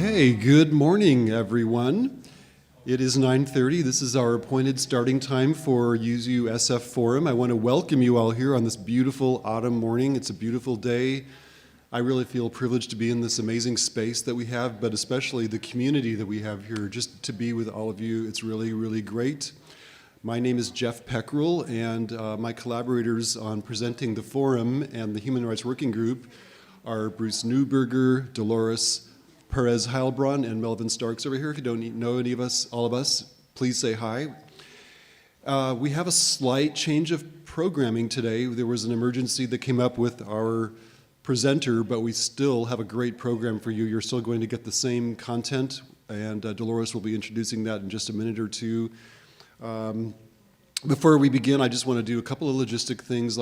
Okay, good morning, everyone. It is 9:30. This is our appointed starting time for UZU SF Forum. I want to welcome you all here on this beautiful autumn morning. It's a beautiful day. I really feel privileged to be in this amazing space that we have, but especially the community that we have here. Just to be with all of you, it's really, really great. My name is Jeff Peckrell, and my collaborators on presenting the forum and the Human Rights Working Group are Bruce Neuberger, Dolores Perez-Heilbronn, and Melvin Starks over here. If you don't know any of us, all of us, please say hi. We have a slight change of programming today. There was an emergency that came up with our presenter, but we still have a great program for you. You're still going to get the same content, and Dolores will be introducing that in just a minute or two. Before we begin, I just want to do a couple of logistic things.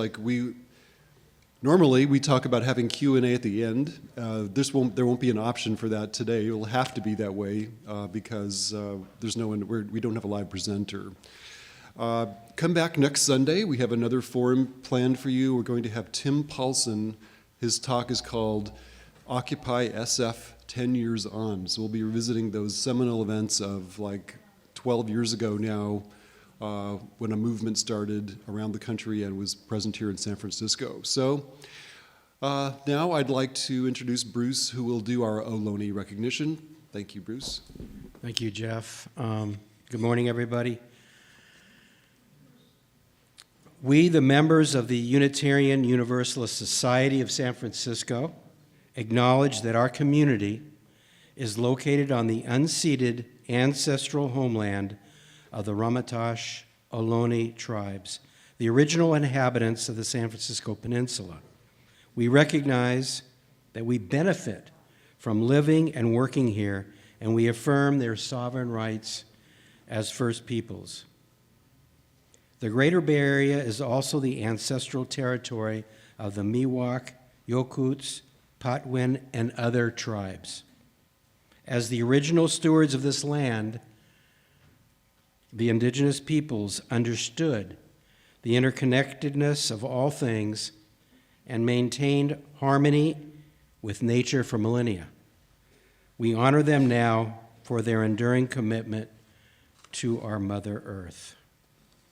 Normally we talk about having Q&A at the end. There won't be an option for that today. It will have to be that way because there's no one. We don't have a live presenter. Come back next Sunday. We have another forum planned for you. We're going to have Tim Paulson. His talk is called Occupy SF 10 Years On. So we'll be revisiting those seminal events of like 12 years ago now, when a movement started around the country and was present here in San Francisco. So now I'd like to introduce Bruce, who will do our Ohlone recognition. Thank you, Bruce. Thank you, Jeff. Good morning, everybody. We, the members of the Unitarian Universalist Society of San Francisco, acknowledge that our community is located on the unceded ancestral homeland of the Ramaytush Ohlone tribes, the original inhabitants of the San Francisco Peninsula. We recognize that we benefit from living and working here, and we affirm their sovereign rights as First Peoples. The Greater Bay Area is also the ancestral territory of the Miwok, Yokuts, Patwin, and other tribes. As the original stewards of this land, the indigenous peoples understood the interconnectedness of all things and maintained harmony with nature for millennia. We honor them now for their enduring commitment to our Mother Earth.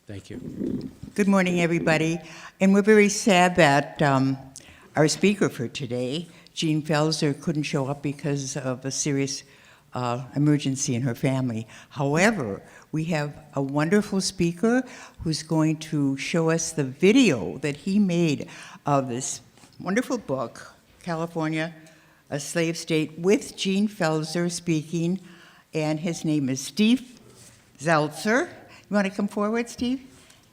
Thank you. Good morning, everybody. And we're very sad that our speaker for today, Jean Pfaelzer, couldn't show up because of a serious emergency in her family. However, we have a wonderful speaker who's going to show us the video that he made of this wonderful book, California, a Slave State, with Jean Pfaelzer speaking, and his name is Steve Zeltzer. You want to come forward, Steve?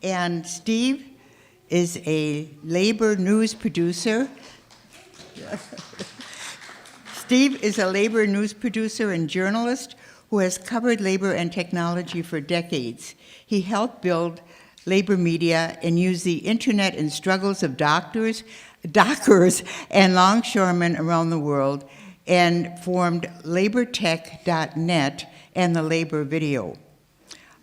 And Steve is a labor news producer. Steve is a labor news producer and journalist who has covered labor and technology for decades. He helped build labor media and used the internet and struggles of dockers and longshoremen around the world, and formed labortech.net and the Laborvideo.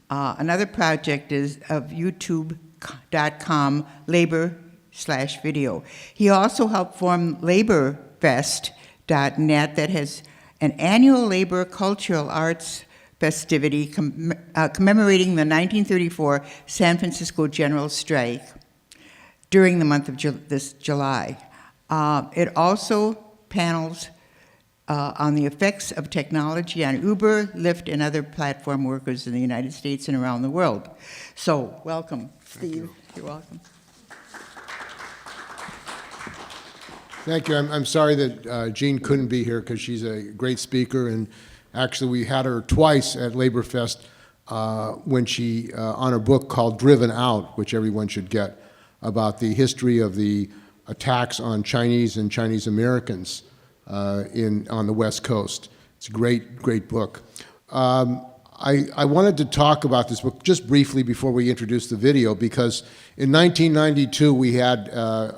Another project is of youtube.com labor/video. He also helped form laborfest.net that has an annual labor cultural arts festivity commemorating the 1934 San Francisco General Strike during the month of this July. It also panels on the effects of technology on Uber, Lyft, and other platform workers in the United States and around the world. So, welcome, Steve. You're welcome. Thank you. I'm sorry that Jean couldn't be here because she's a great speaker, and actually we had her twice at LaborFest when she, on her book called Driven Out, which everyone should get, about the history of the attacks on Chinese and Chinese Americans on the West Coast. It's a great book. I wanted to talk about this book just briefly before we introduce the video, because in 1992 we had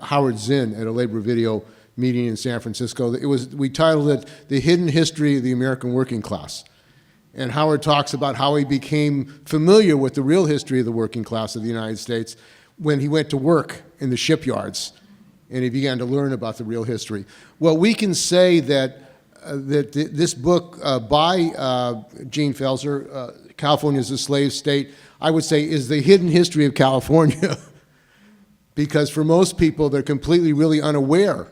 Howard Zinn at a Laborvideo meeting in San Francisco. We titled it "The Hidden History of the American Working Class." And Howard talks about how he became familiar with the real history of the working class of the United States when he went to work in the shipyards and he began to learn about the real history. Well, we can say that this book by Jean Pfaelzer, California is a Slave State, I would say is the hidden history of California. Because for most people, they're completely really unaware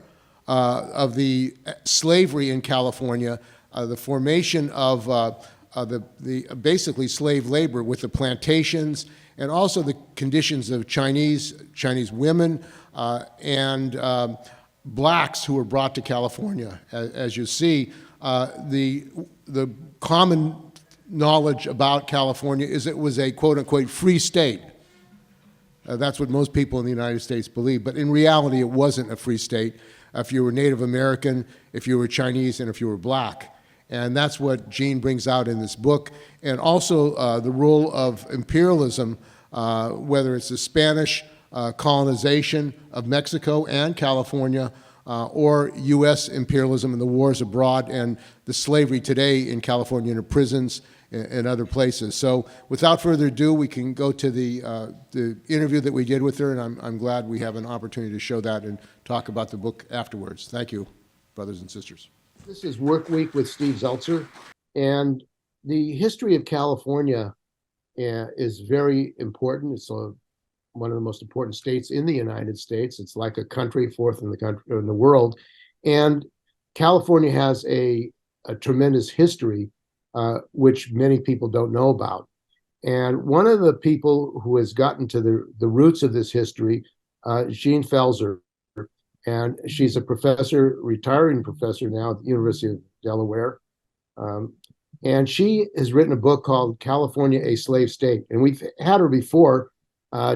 of the slavery in California, the formation of the basically slave labor with the plantations, and also the conditions of Chinese women and blacks who were brought to California. As you see, the common knowledge about California is it was a quote-unquote free state. That's what most people in the United States believe, but in reality, it wasn't a free state if you were Native American, if you were Chinese, and if you were black. And that's what Jean brings out in this book, and also the role of imperialism, whether it's the Spanish colonization of Mexico and California, or U.S. imperialism and the wars abroad, and the slavery today in California in the prisons and other places. So without further ado, we can go to the interview that we did with her, and I'm glad we have an opportunity to show that and talk about the book afterwards. Thank you, brothers and sisters. This is Work Week with Steve Zeltzer, and the history of California is very important. It's one of the most important states in the United States. It's like a country, fourth in the world, and California has a tremendous history, which many people don't know about. And one of the people who has gotten to the roots of this history, Jean Pfaelzer, and she's a professor, retiring professor now at the University of Delaware. And she has written a book called California, a Slave State. And we've had her before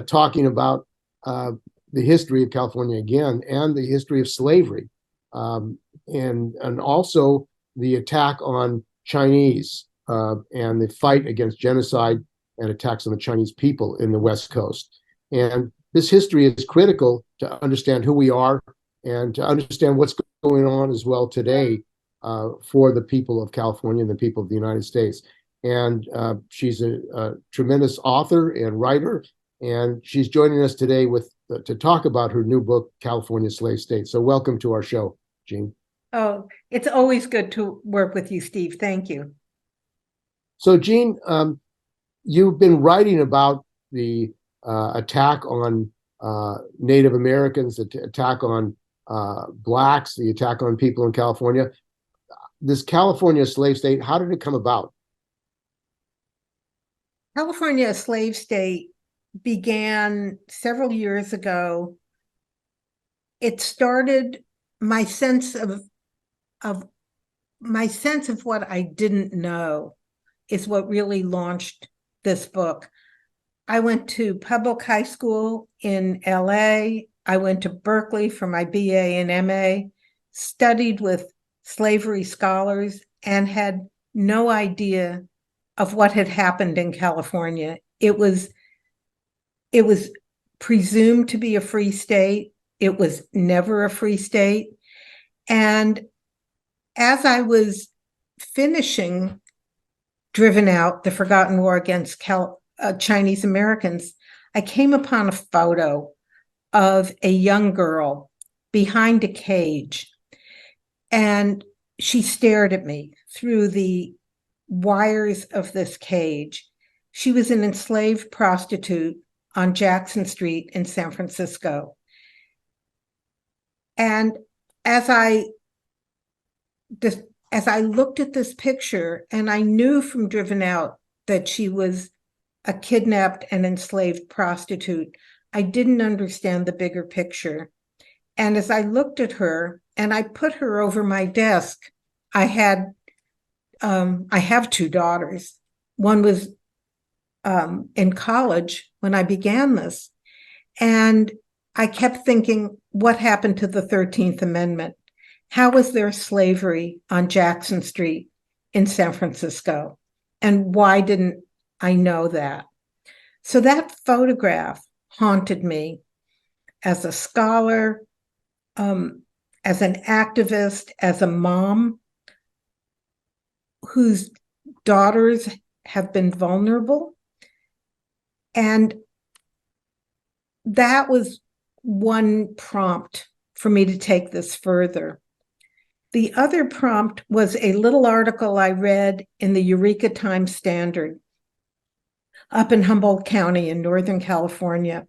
talking about the history of California again, and the history of slavery, and also the attack on Chinese and the fight against genocide and attacks on the Chinese people in the West Coast. And this history is critical to understand who we are and to understand what's going on as well today for the people of California and the people of the United States. And she's a tremendous author and writer, and she's joining us today to talk about her new book, California Slave State. So welcome to our show, Jean. Oh, it's always good to work with you, Steve. Thank you. So, Jean, you've been writing about the attack on Native Americans, the attack on blacks, the attack on people in California. This California slave state, how did it come about? California, a slave state, began several years ago. It started my sense of what I didn't know is what really launched this book. I went to public high school in LA. I went to Berkeley for my BA and MA, studied with slavery scholars, and had no idea of what had happened in California. It was presumed to be a free state. It was never a free state. And as I was finishing Driven Out, The Forgotten War Against Chinese Americans, I came upon a photo of a young girl behind a cage, and she stared at me through the wires of this cage. She was an enslaved prostitute on Jackson Street in San Francisco. And as I looked at this picture, and I knew from Driven Out that she was a kidnapped and enslaved prostitute, I didn't understand the bigger picture. And as I looked at her and I put her over my desk, I have two daughters. One was in college when I began this. And I kept thinking, what happened to the 13th Amendment? How was there slavery on Jackson Street in San Francisco? And why didn't I know that? So that photograph haunted me as a scholar, as an activist, as a mom whose daughters have been vulnerable. And that was one prompt for me to take this further. The other prompt was a little article I read in the Eureka Times Standard up in Humboldt County in Northern California.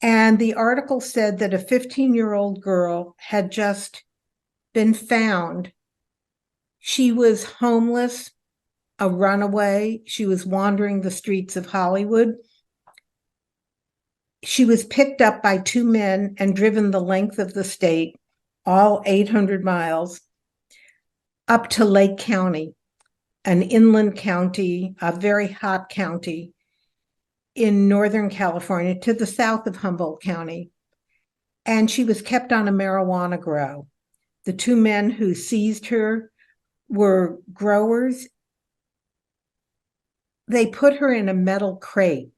And the article said that a 15-year-old girl had just been found. She was homeless, a runaway. She was wandering the streets of Hollywood. She was picked up by two men and driven the length of the state, all 800 miles, up to Lake County, an inland county, a very hot county in Northern California to the south of Humboldt County. And she was kept on a marijuana grow. The two men who seized her were growers. They put her in a metal crate,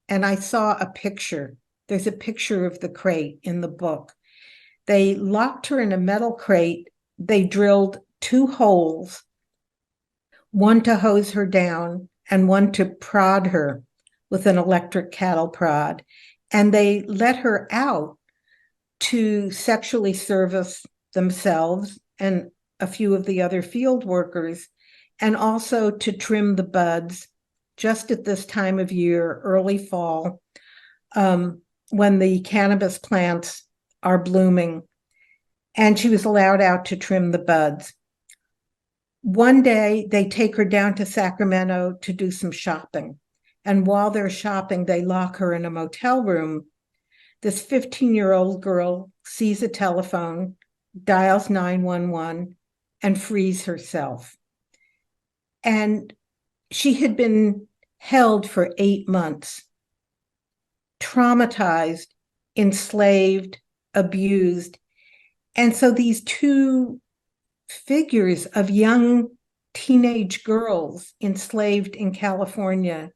and I saw a picture. There's a picture of the crate in the book. They locked her in a metal crate. They drilled two holes, one to hose her down and one to prod her with an electric cattle prod. And they let her out to sexually service themselves and a few of the other field workers, and also to trim the buds just at this time of year, early fall, when the cannabis plants are blooming. And she was allowed out to trim the buds. One day, they take her down to Sacramento to do some shopping. And while they're shopping, they lock her in a motel room. This 15-year-old girl sees a telephone, dials 911, and frees herself. And she had been held for 8 months, traumatized, enslaved, abused. And so these two figures of young teenage girls enslaved in California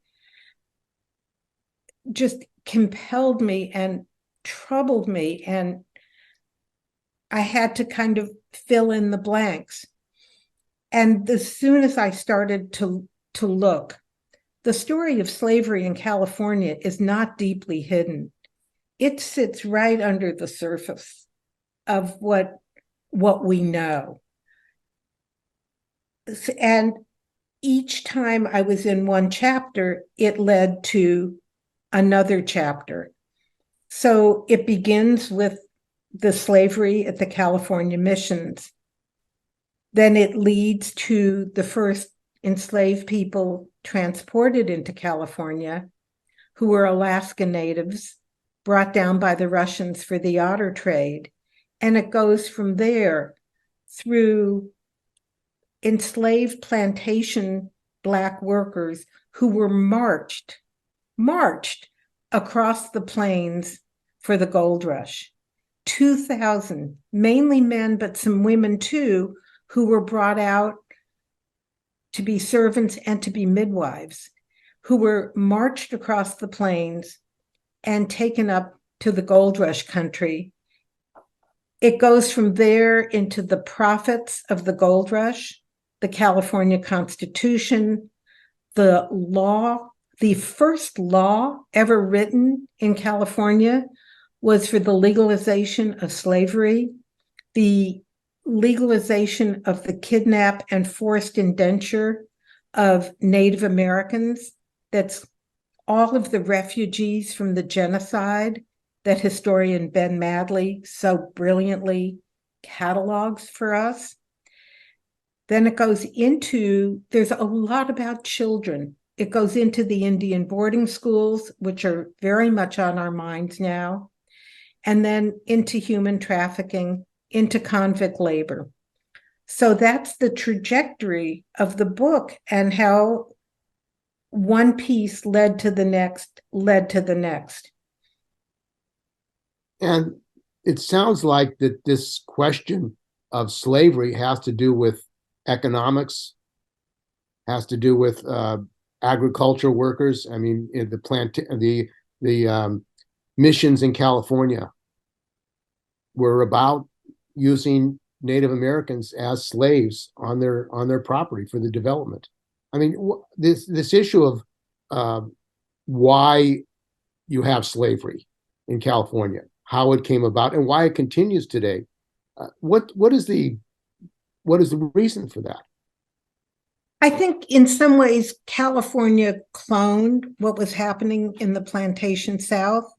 just compelled me and troubled me, and I had to kind of fill in the blanks. And as soon as I started to look, the story of slavery in California is not deeply hidden. It sits right under the surface of what we know. And each time I was in one chapter, it led to another chapter. So it begins with the slavery at the California missions. Then it leads to the first enslaved people transported into California, who were Alaska natives, brought down by the Russians for the otter trade. And it goes from there through enslaved plantation Black workers who were marched across the plains for the gold rush. 2,000, mainly men, but some women too, who were brought out to be servants and to be midwives, who were marched across the plains and taken up to the gold rush country. It goes from there into the prophets of the gold rush, the California Constitution, the law. The first law ever written in California was for the legalization of slavery, the legalization of the kidnap and forced indenture of Native Americans. That's all of the refugees from the genocide that historian Ben Madley so brilliantly catalogs for us. Then it goes into, there's a lot about children. It goes into the Indian boarding schools, which are very much on our minds now, and then into human trafficking, into convict labor. So that's the trajectory of the book, and how one piece led to the next, led to the next. And it sounds like that this question of slavery has to do with economics, has to do with agriculture workers. I mean, the missions in California were about using Native Americans as slaves on their property for the development. I mean, this issue of why you have slavery in California, how it came about, and why it continues today. What is the what is the reason for that? I think in some ways, California cloned what was happening in the plantation South,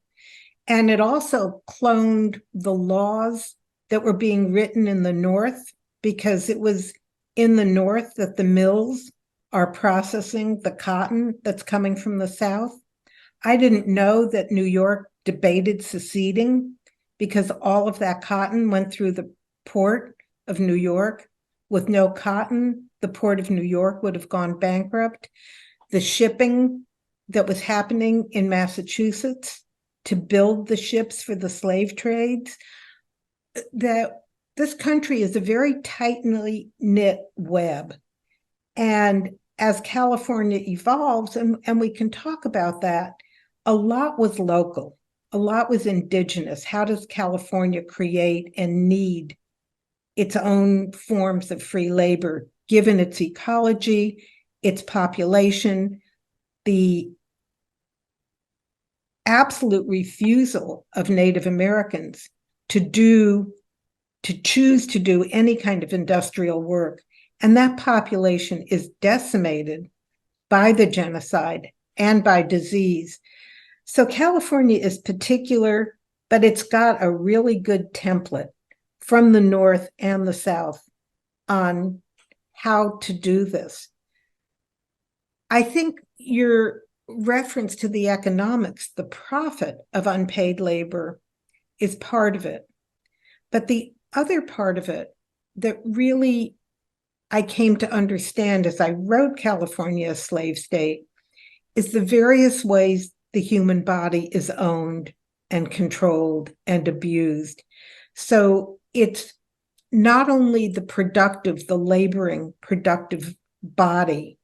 and it also cloned the laws that were being written in the North, because it was in the North that the mills are processing the cotton that's coming from the South. I didn't know that New York debated seceding because all of that cotton went through the port of New York. With no cotton, the port of New York would have gone bankrupt. The shipping that was happening in Massachusetts to build the ships for the slave trades, that this country is a very tightly knit web. And as California evolves, and we can talk about that, a lot was local, a lot was indigenous. How does California create and need its own forms of free labor, given its ecology, its population, the absolute refusal of Native Americans to choose to do any kind of industrial work. And that population is decimated by the genocide and by disease. So California is particular, but it's got a really good template from the North and the South on how to do this. I think your reference to the economics, the profit of unpaid labor, is part of it. But the other part of it that really I came to understand as I wrote California a Slave State is the various ways the human body is owned and controlled and abused. So it's not only the productive, the laboring, productive body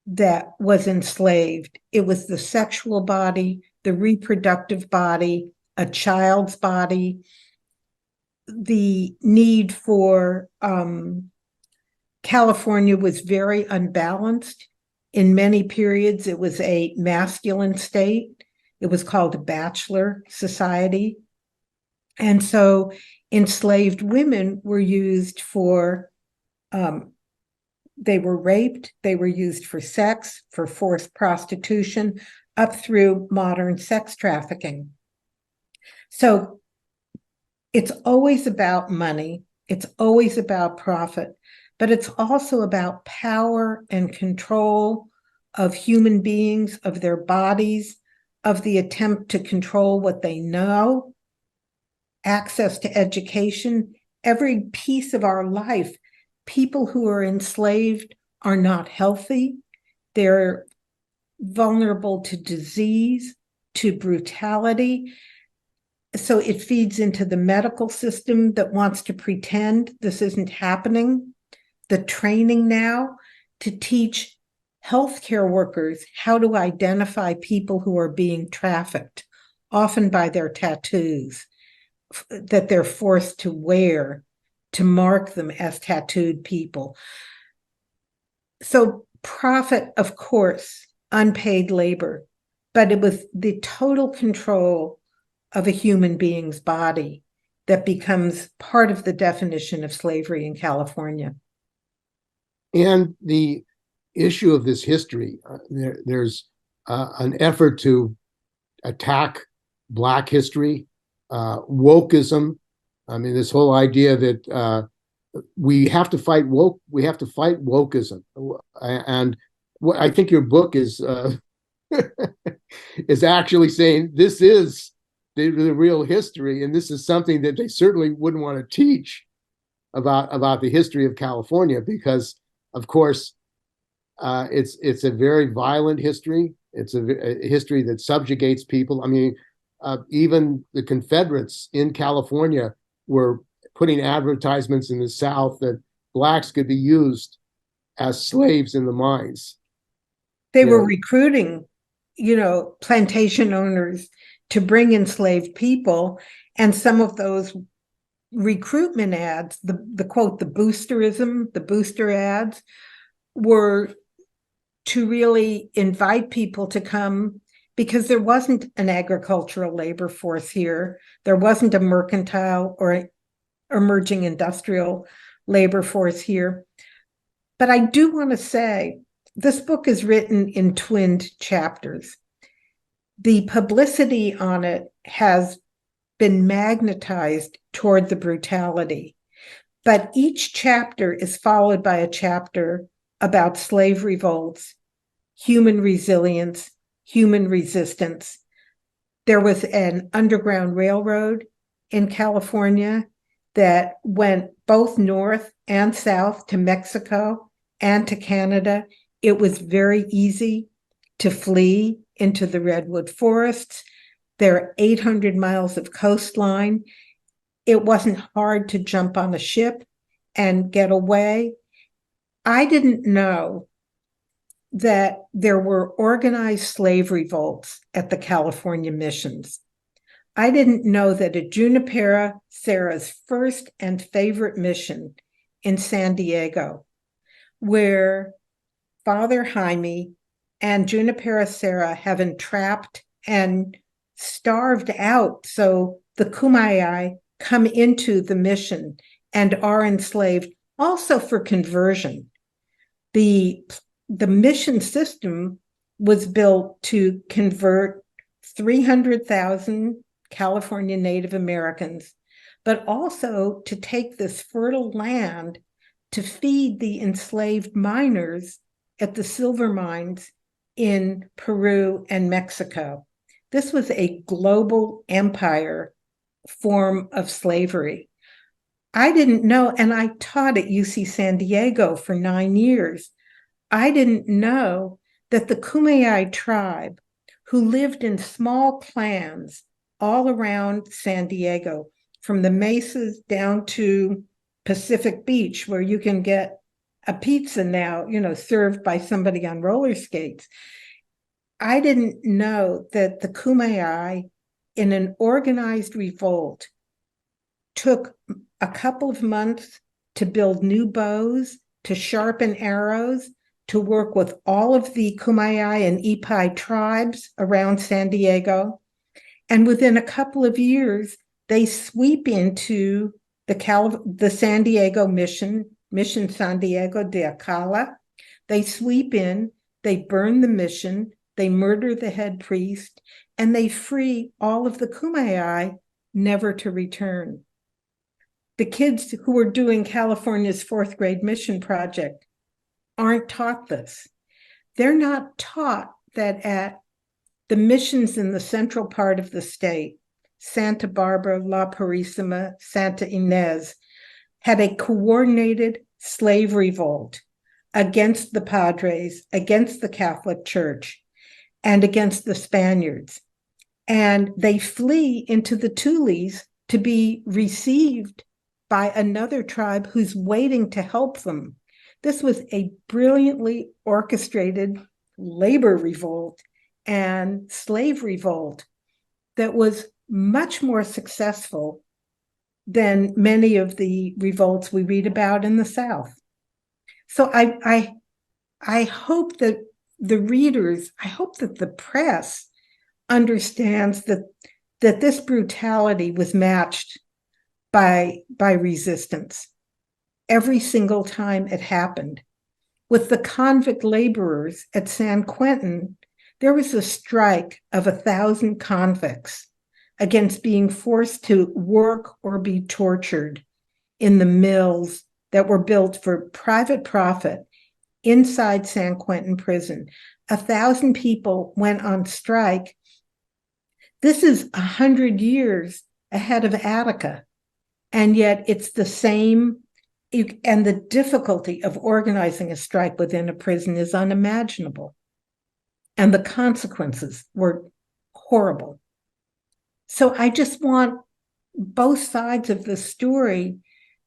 that was enslaved, it was the sexual body, the reproductive body, a child's body, the need for California was very unbalanced. In many periods, it was a masculine state. It was called a bachelor society. And so enslaved women were used for, they were raped, they were used for sex, for forced prostitution, up through modern sex trafficking. So it's always about money, it's always about profit, but it's also about power and control of human beings, of their bodies, of the attempt to control what they know, access to education, every piece of our life. People who are enslaved are not healthy. They're vulnerable to disease, to brutality. So it feeds into the medical system that wants to pretend this isn't happening. The training now to teach healthcare workers how to identify people who are being trafficked, often by their tattoos that they're forced to wear to mark them as tattooed people. So profit, of course, unpaid labor, but it was the total control of a human being's body that becomes part of the definition of slavery in California. And the issue of this history, there's an effort to attack Black history, wokeism. I mean, this whole idea that we have to fight wokeism. And what I think your book is is actually saying this is the real history, and this is something that they certainly wouldn't want to teach about the history of California, because of course it's a very violent history. It's a history that subjugates people. I mean, even the Confederates in California were putting advertisements in the South that Blacks could be used as slaves in the mines. They were recruiting, plantation owners to bring enslaved people, and some of those recruitment ads, the quote, the boosterism, the booster ads, were to really invite people to come, because there wasn't an agricultural labor force here. There wasn't a mercantile or emerging industrial labor force here. But I do want to say, this book is written in twinned chapters. The publicity on it has been magnetized toward the brutality, but each chapter is followed by a chapter about slave revolts, human resilience, human resistance. There was an underground railroad in California that went both north and south to Mexico and to Canada. It was very easy to flee into the redwood forests. There are 800 miles of coastline. It wasn't hard to jump on a ship and get away. I didn't know that there were organized slave revolts at the California missions. I didn't know that at Junipero Serra's first and favorite mission in San Diego, where Father Jaime and Junipero Serra have entrapped and starved out, so the Kumeyaay come into the mission and are enslaved, also for conversion. The mission system was built to convert 300,000 California Native Americans, but also to take this fertile land to feed the enslaved miners at the silver mines in Peru and Mexico. This was a global empire form of slavery. I didn't know, and I taught at UC San Diego for 9 years. I didn't know that the Kumeyaay tribe, who lived in small clans all around San Diego, from the mesas down to Pacific Beach, where you can get a pizza now, served by somebody on roller skates. I didn't know that the Kumeyaay, in an organized revolt, took a couple of months to build new bows, to sharpen arrows, to work with all of the Kumeyaay and Ipai tribes around San Diego. And within a couple of years, they sweep into the San Diego Mission San Diego de Acala. They sweep in, they burn the mission, they murder the head priest, and they free all of the Kumeyaay, never to return. The kids who are doing California's 4th grade mission project aren't taught this. They're not taught that at the missions in the central part of the state, Santa Barbara, La Purísima, Santa Ynez, had a coordinated slave revolt against the Padres, against the Catholic Church, and against the Spaniards. And they flee into the Tules to be received by another tribe who's waiting to help them. This was a brilliantly orchestrated labor revolt and slave revolt that was much more successful than many of the revolts we read about in the South. So I hope that the readers, I hope that the press understands that this brutality was matched by resistance every single time it happened. With the convict laborers at San Quentin, there was a strike of 1,000 convicts against being forced to work or be tortured in the mills that were built for private profit inside San Quentin prison. 1,000 people went on strike. This is 100 years ahead of Attica, and yet it's the same, and the difficulty of organizing a strike within a prison is unimaginable. And the consequences were horrible. So I just want both sides of the story,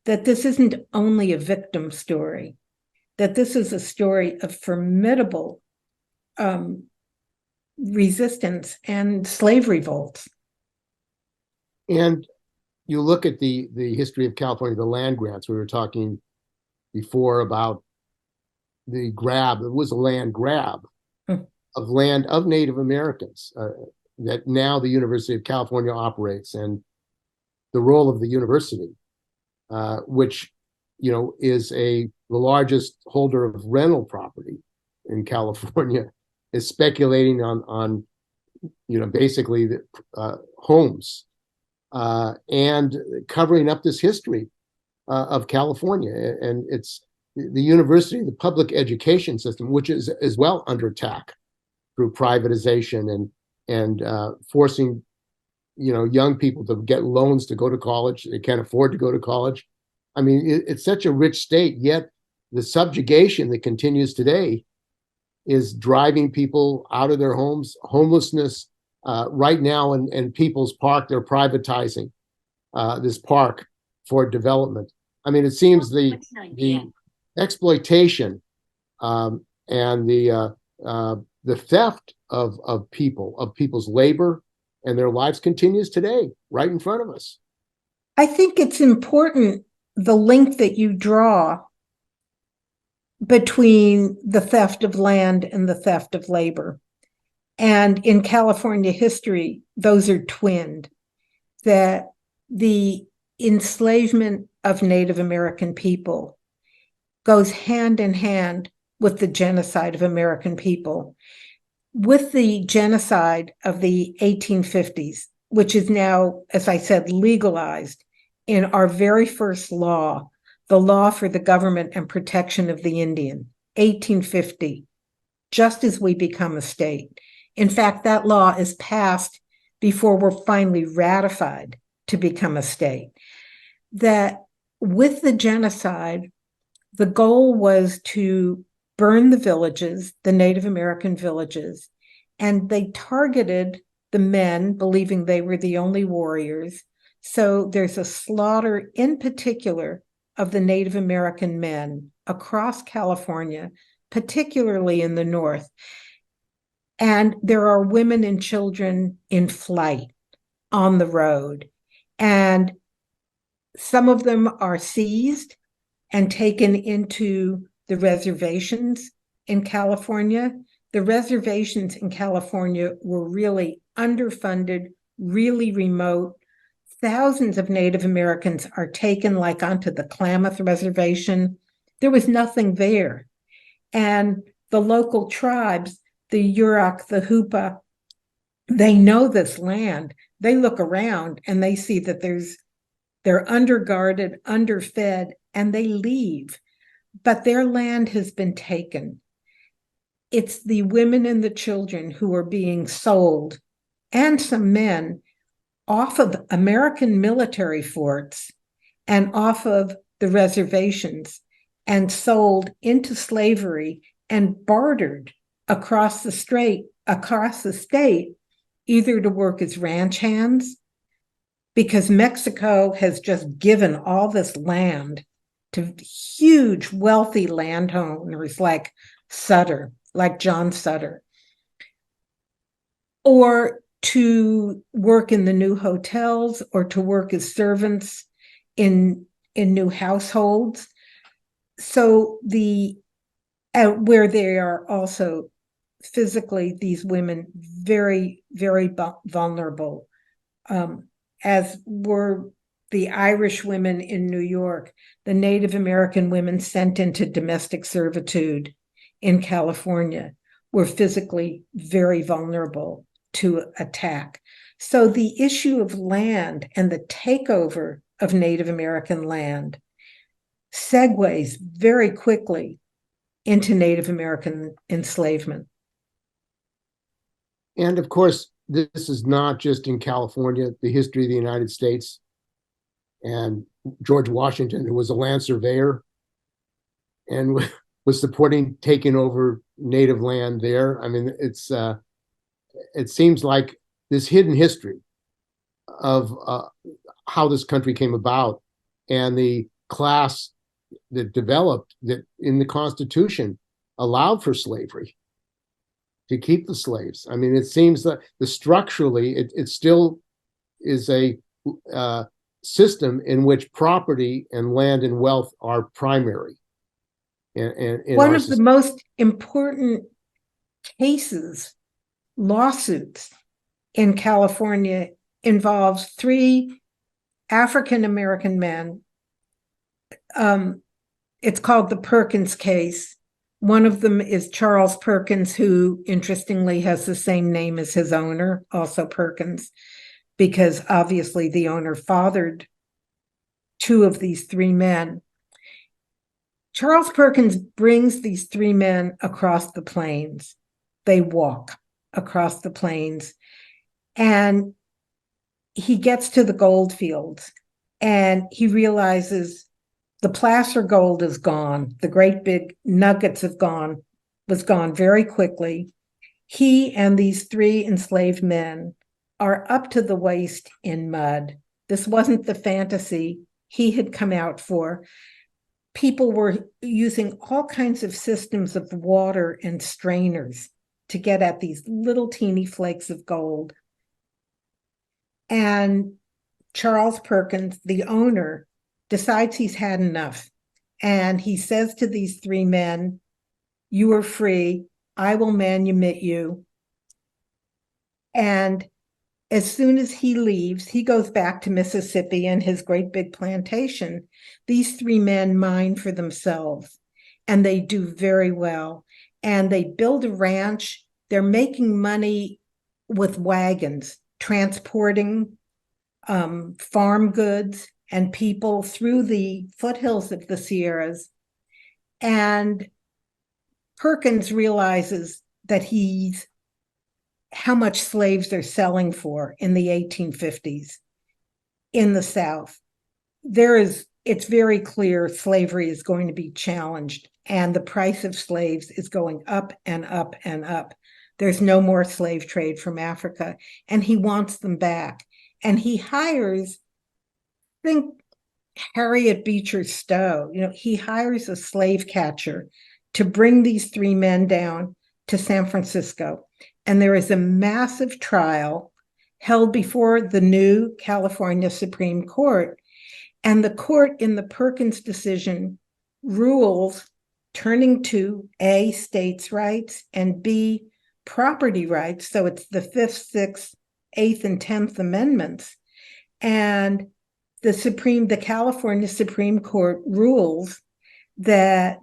that this isn't only a victim story, that this is a story of formidable resistance and slave revolts. And you look at the history of California, the land grants. We were talking before about the grab. It was a land grab of land of Native Americans that now the University of California operates, and the role of the university, which is the largest holder of rental property in California, is speculating on basically the homes and covering up this history of California. And it's the university, the public education system, which is as well under attack through privatization and forcing young people to get loans to go to college. They can't afford to go to college. I mean, it's such a rich state, yet the subjugation that continues today is driving people out of their homes. Homelessness right now in People's Park, they're privatizing this park for development. I mean, it seems the exploitation and the theft of people's labor and their lives continues today, right in front of us. I think it's important, the link that you draw between the theft of land and the theft of labor. And in California history, those are twinned, that the enslavement of Native American people goes hand in hand with the genocide of American people. With the genocide of the 1850s, which is now, as I said, legalized in our very first law, the Law for the Government and Protection of the Indian, 1850, just as we become a state. In fact, that law is passed before we're finally ratified to become a state. That with the genocide, the goal was to burn the villages, the Native American villages, and they targeted the men, believing they were the only warriors. So there's a slaughter in particular of the Native American men across California, particularly in the north. And there are women and children in flight on the road. And some of them are seized and taken into the reservations in California. The reservations in California were really underfunded, really remote. Thousands of Native Americans are taken like onto the Klamath Reservation. There was nothing there. And the local tribes, the Yurok, the Hupa, they know this land. They look around and they see that they're underguarded, underfed, and they leave. But their land has been taken. It's the women and the children who are being sold, and some men, off of American military forts and off of the reservations and sold into slavery and bartered across the state, either to work as ranch hands, because Mexico has just given all this land to huge, wealthy landowners like Sutter, like John Sutter, or to work in the new hotels, or to work as servants in new households. So where they are also physically, these women very, very vulnerable, as were the Irish women in New York, the Native American women sent into domestic servitude in California were physically very vulnerable to attack. So the issue of land and the takeover of Native American land segues very quickly into Native American enslavement. And of course, this is not just in California, the history of the United States. And George Washington, who was a land surveyor and was supporting taking over native land there. I mean, it seems like this hidden history of how this country came about and the class that developed that in the Constitution allowed for slavery to keep the slaves. I mean, it seems that structurally it still is a system in which property and land and wealth are primary. In one of the most important lawsuits in California involves 3 African American men it's called the Perkins case. One of them is Charles Perkins, who interestingly has the same name as his owner, also Perkins, because obviously the owner fathered two of these three men. Charles Perkins brings these three men across the plains. They walk across the plains, and he gets to the gold fields, and he realizes the placer gold is gone. The great big nuggets was gone very quickly. He and these three enslaved men are up to the waist in mud. This wasn't the fantasy he had come out for. People were using all kinds of systems of water and strainers to get at these little teeny flakes of gold. And Charles Perkins, the owner, decides he's had enough. And he says to these three men, "You are free. I will manumit you." And as soon as he leaves, he goes back to Mississippi and his great big plantation. These three men mine for themselves, and they do very well. And they build a ranch. They're making money with wagons, transporting farm goods and people through the foothills of the Sierras. And Perkins realizes that how much slaves are selling for in the 1850s in the South. It's very clear slavery is going to be challenged, and the price of slaves is going up and up and up. There's no more slave trade from Africa, and he wants them back. And he hires, think Harriet Beecher Stowe, he hires a slave catcher to bring these three men down to San Francisco. And there is a massive trial held before the new California Supreme Court. And the court in the Perkins decision rules, turning to A, states' rights, and B, property rights. So it's the 5th, 6th, 8th, and 10th Amendments. And the California Supreme Court rules that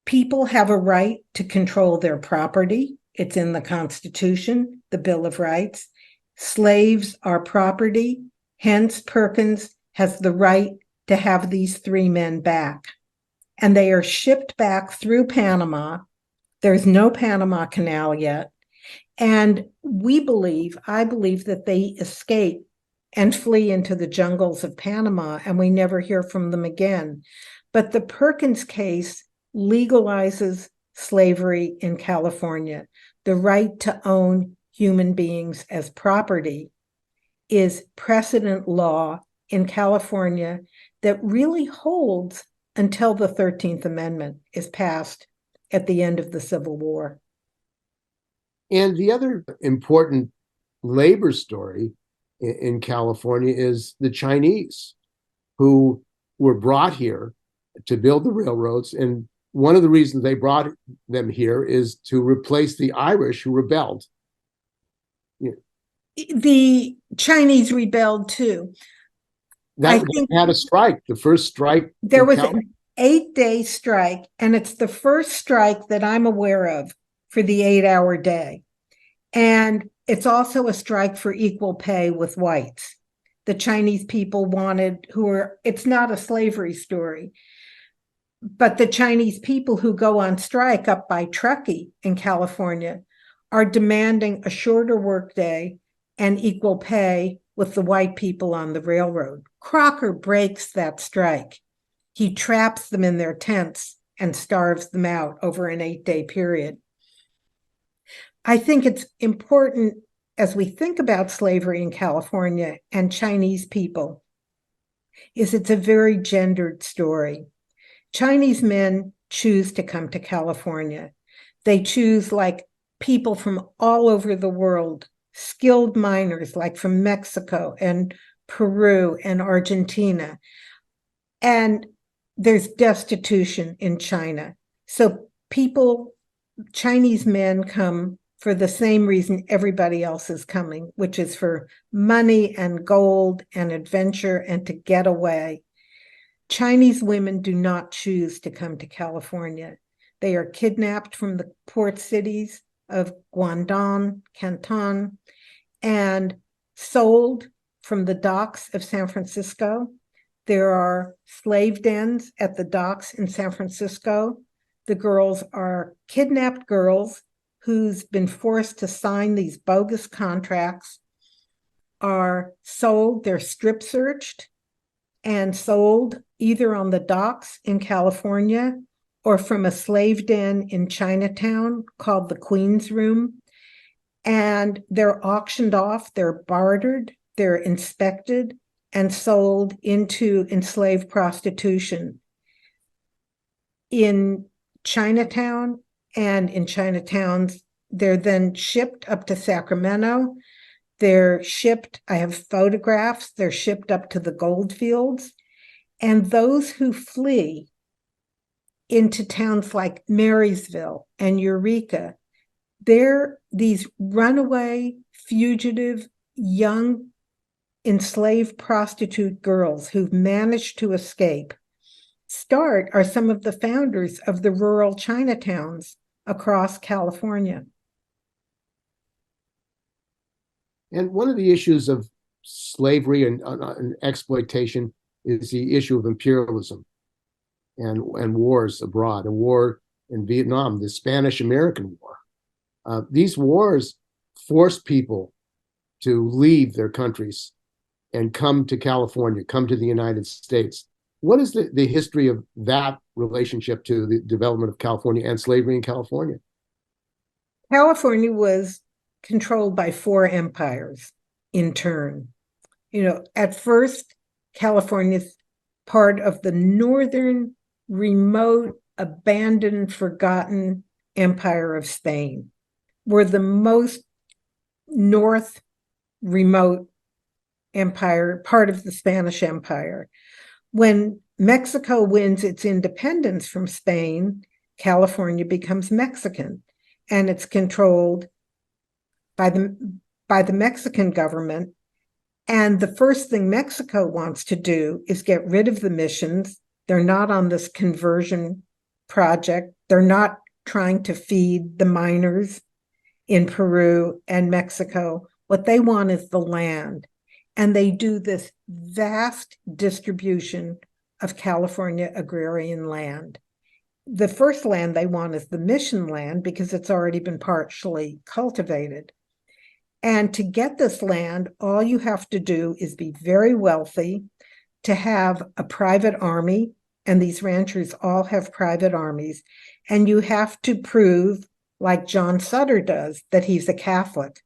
people have a right to control their property. It's in the Constitution, the Bill of Rights. Slaves are property. Hence, Perkins has the right to have these three men back. And they are shipped back through Panama. There's no Panama Canal yet. And I believe that they escape and flee into the jungles of Panama, and we never hear from them again. But the Perkins case legalizes slavery in California. The right to own human beings as property is precedent law in California that really holds until the 13th Amendment is passed at the end of the Civil War. And the other important labor story in California is the Chinese, who were brought here to build the railroads. And one of the reasons they brought them here is to replace the Irish who rebelled. The Chinese rebelled too. They had a strike, the first strike. There was an 8-day strike, and it's the first strike that I'm aware of for the 8-hour day. And it's also a strike for equal pay with whites. The Chinese people it's not a slavery story, but the Chinese people who go on strike up by Truckee in California are demanding a shorter workday and equal pay with the white people on the railroad. Crocker breaks that strike. He traps them in their tents and starves them out over an 8-day period. I think it's important as we think about slavery in California and Chinese people, it's a very gendered story. Chinese men choose to come to California. They choose like people from all over the world, skilled miners like from Mexico and Peru and Argentina. And there's destitution in China. So Chinese men come for the same reason everybody else is coming, which is for money and gold and adventure and to get away. Chinese women do not choose to come to California. They are kidnapped from the port cities of Guangdong, Canton, and sold from the docks of San Francisco. There are slave dens at the docks in San Francisco. The girls are kidnapped girls who's been forced to sign these bogus contracts, are sold, they're strip searched and sold either on the docks in California or from a slave den in Chinatown called the Queen's Room. And they're auctioned off, they're bartered, they're inspected and sold into enslaved prostitution in Chinatown. And in Chinatowns, they're then shipped up to Sacramento. They're shipped, I have photographs, they're shipped up to the gold fields. And those who flee into towns like Marysville and Eureka, they're these runaway, fugitive, young, enslaved prostitute girls who've managed to escape. Are some of the founders of the rural Chinatowns across California. And one of the issues of slavery and exploitation is the issue of imperialism and wars abroad, a war in Vietnam, the Spanish-American War. These wars forced people to leave their countries and come to California, come to the United States. What is the history of that relationship to the development of California and slavery in California? California was controlled by 4 empires in turn. At first, California's part of the northern, remote, abandoned, forgotten empire of Spain. We're the most north remote empire, part of the Spanish Empire. When Mexico wins its independence from Spain, California becomes Mexican, and it's controlled by the Mexican government. And the first thing Mexico wants to do is get rid of the missions. They're not on this conversion project. They're not trying to feed the miners in Peru and Mexico. What they want is the land. And they do this vast distribution of California agrarian land. The first land they want is the mission land because it's already been partially cultivated. And to get this land, all you have to do is be very wealthy, to have a private army, and these ranchers all have private armies, and you have to prove, like John Sutter does, that he's a Catholic.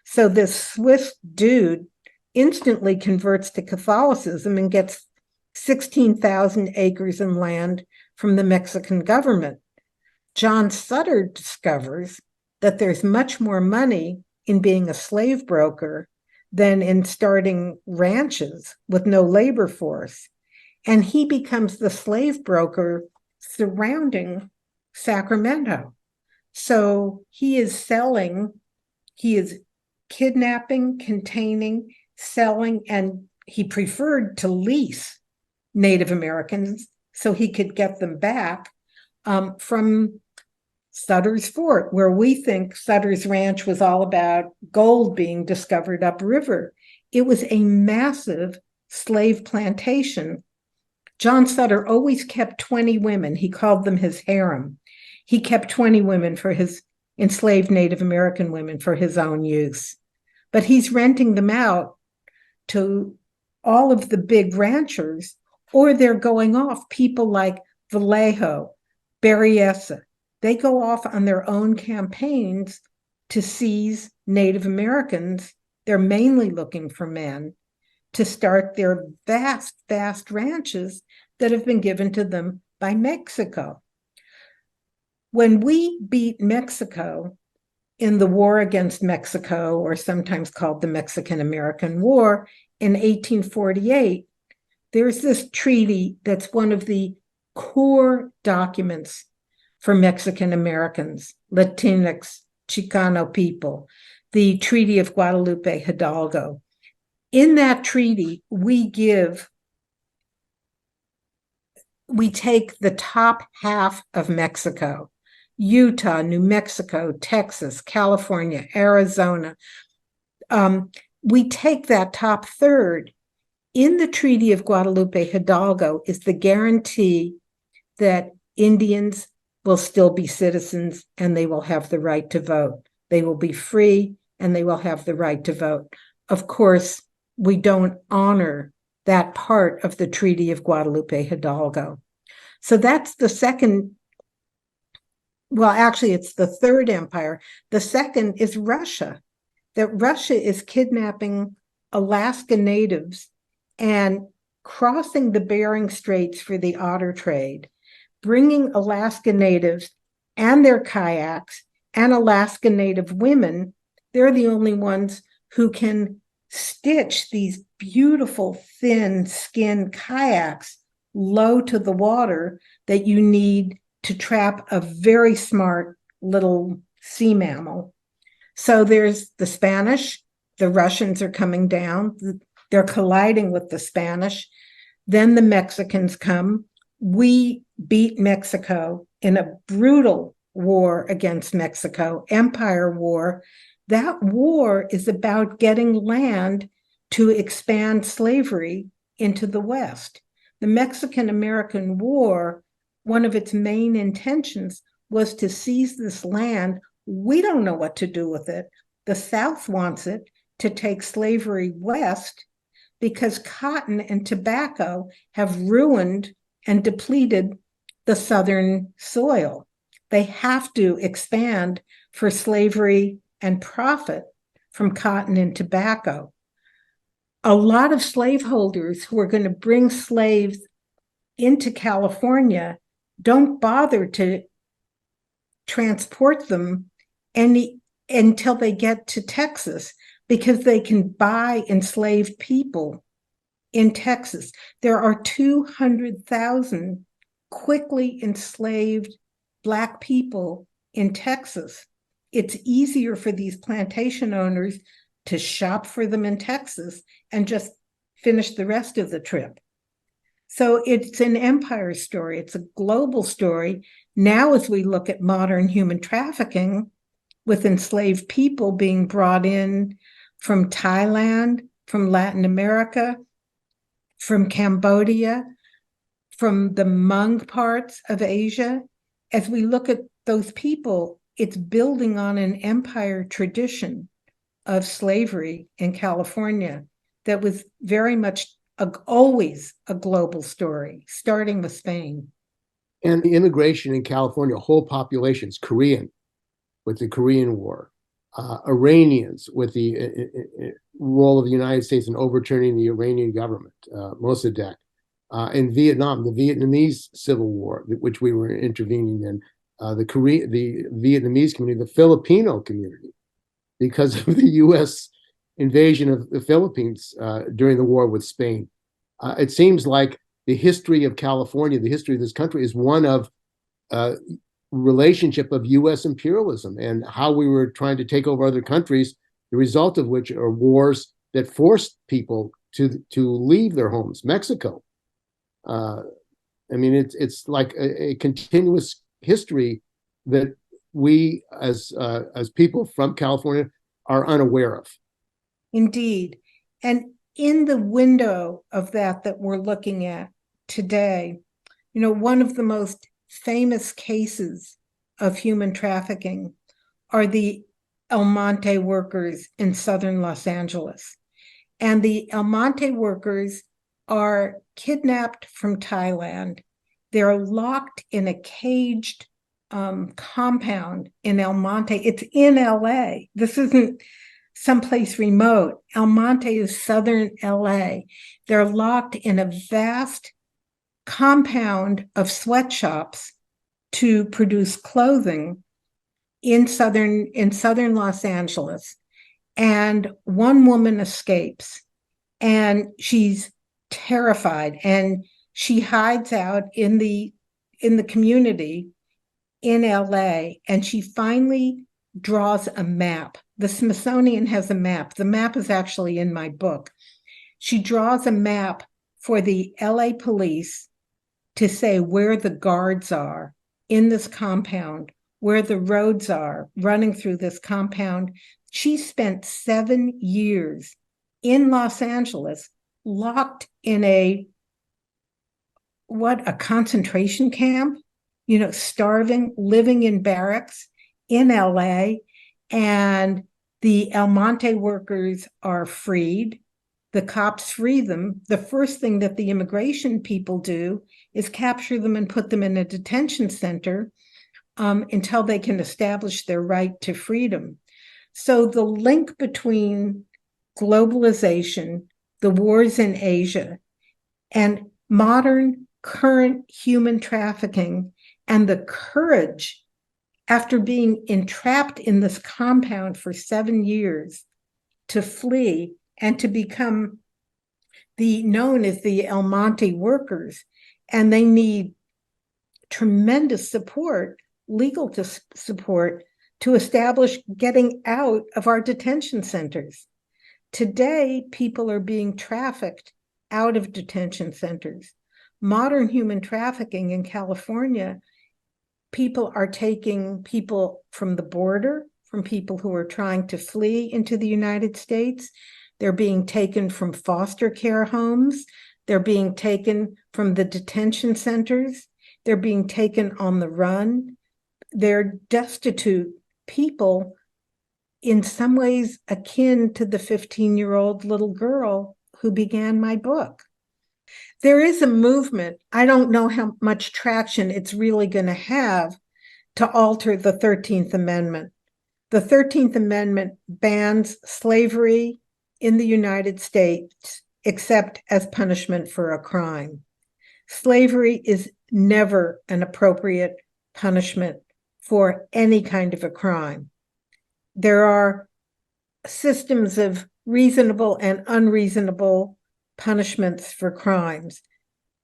So this Swiss dude instantly converts to Catholicism and gets 16,000 acres in land from the Mexican government. John Sutter discovers that there's much more money in being a slave broker than in starting ranches with no labor force. And he becomes the slave broker surrounding Sacramento. So he is kidnapping, containing, selling, and he preferred to lease Native Americans so he could get them back from Sutter's Fort, where we think Sutter's Ranch was all about gold being discovered upriver. It was a massive slave plantation. John Sutter always kept 20 women. He called them his harem. He kept 20 women for his enslaved Native American women for his own use. But he's renting them out to all of the big ranchers, or they're going off. People like Vallejo, Berryessa, they go off on their own campaigns to seize Native Americans. They're mainly looking for men to start their vast, vast ranches that have been given to them by Mexico. When we beat Mexico in the war against Mexico, or sometimes called the Mexican-American War, in 1848, there's this treaty that's one of the core documents for Mexican Americans, Latinx, Chicano people, the Treaty of Guadalupe Hidalgo. In that treaty, we give we take the top half of Mexico, Utah, New Mexico, Texas, California, Arizona. We take that top third. In the Treaty of Guadalupe Hidalgo is the guarantee that Indians will still be citizens and they will have the right to vote. They will be free and they will have the right to vote. Of course, we don't honor that part of the Treaty of Guadalupe Hidalgo. So that's the second. Well, actually, it's the third empire. The second is Russia, that Russia is kidnapping Alaska natives and crossing the Bering Straits for the otter trade, bringing Alaska natives and their kayaks and Alaska native women. They're the only ones who can stitch these beautiful thin skin kayaks low to the water that you need to trap a very smart little sea mammal. So there's the Spanish, the Russians are coming down, they're colliding with the Spanish. Then the Mexicans come. We beat Mexico in a brutal war against Mexico, Empire War. That war is about getting land to expand slavery into the West. The Mexican-American War, one of its main intentions was to seize this land. We don't know what to do with it. The South wants it to take slavery west because cotton and tobacco have ruined and depleted the Southern soil. They have to expand for slavery and profit from cotton and tobacco. A lot of slaveholders who are going to bring slaves into California don't bother to transport them until they get to Texas, because they can buy enslaved people in Texas. There are 200,000 quickly enslaved Black people in Texas. It's easier for these plantation owners to shop for them in Texas and just finish the rest of the trip. So it's an empire story. It's a global story. Now, as we look at modern human trafficking with enslaved people being brought in from Thailand, from Latin America, from Cambodia, from the Hmong parts of Asia, as we look at those people, it's building on an empire tradition of slavery in California that was very much always a global story, starting with Spain. And the immigration in California, whole populations, Korean with the Korean War, Iranians with the role of the United States in overturning the Iranian government, Mossadegh, in Vietnam, the Vietnamese Civil War, which we were intervening in, the Vietnamese community, the Filipino community, because of the U.S. invasion of the Philippines during the war with Spain. It seems like the history of California, the history of this country, is one of relationship of U.S. imperialism and how we were trying to take over other countries, the result of which are wars that forced people to leave their homes. Mexico. I mean, it's like a continuous history that we as people from California are unaware of. Indeed. And in the window of that we're looking at today, you know, one of the most famous cases of human trafficking are the El Monte workers in southern Los Angeles. And the El Monte workers are kidnapped from Thailand. They're locked in a caged compound in El Monte. It's in LA. This isn't someplace remote. El Monte is southern LA. They're locked in a vast compound of sweatshops to produce clothing in southern Los Angeles. And one woman escapes, and she's terrified, and she hides out in the community in LA, and she finally draws a map. The Smithsonian has a map. The map is actually in my book. She draws a map for the LA police to say where the guards are in this compound, where the roads are running through this compound. She spent 7 years in Los Angeles, locked in a concentration camp, starving, living in barracks in LA, and the El Monte workers are freed. The cops free them. The first thing that the immigration people do is capture them and put them in a detention center until they can establish their right to freedom. So the link between globalization, the wars in Asia, and modern current human trafficking, and the courage after being entrapped in this compound for 7 years to flee and to become known as the El Monte workers. And they need tremendous support, legal support, to establish getting out of our detention centers. Today, people are being trafficked out of detention centers. Modern human trafficking in California, people are taking people from the border, from people who are trying to flee into the United States. They're being taken from foster care homes. They're being taken from the detention centers. They're being taken on the run. They're destitute people, in some ways akin to the 15-year-old little girl who began my book. There is a movement, I don't know how much traction it's really going to have, to alter the 13th Amendment. The 13th Amendment bans slavery in the United States except as punishment for a crime. Slavery is never an appropriate punishment for any kind of a crime. There are systems of reasonable and unreasonable punishments for crimes.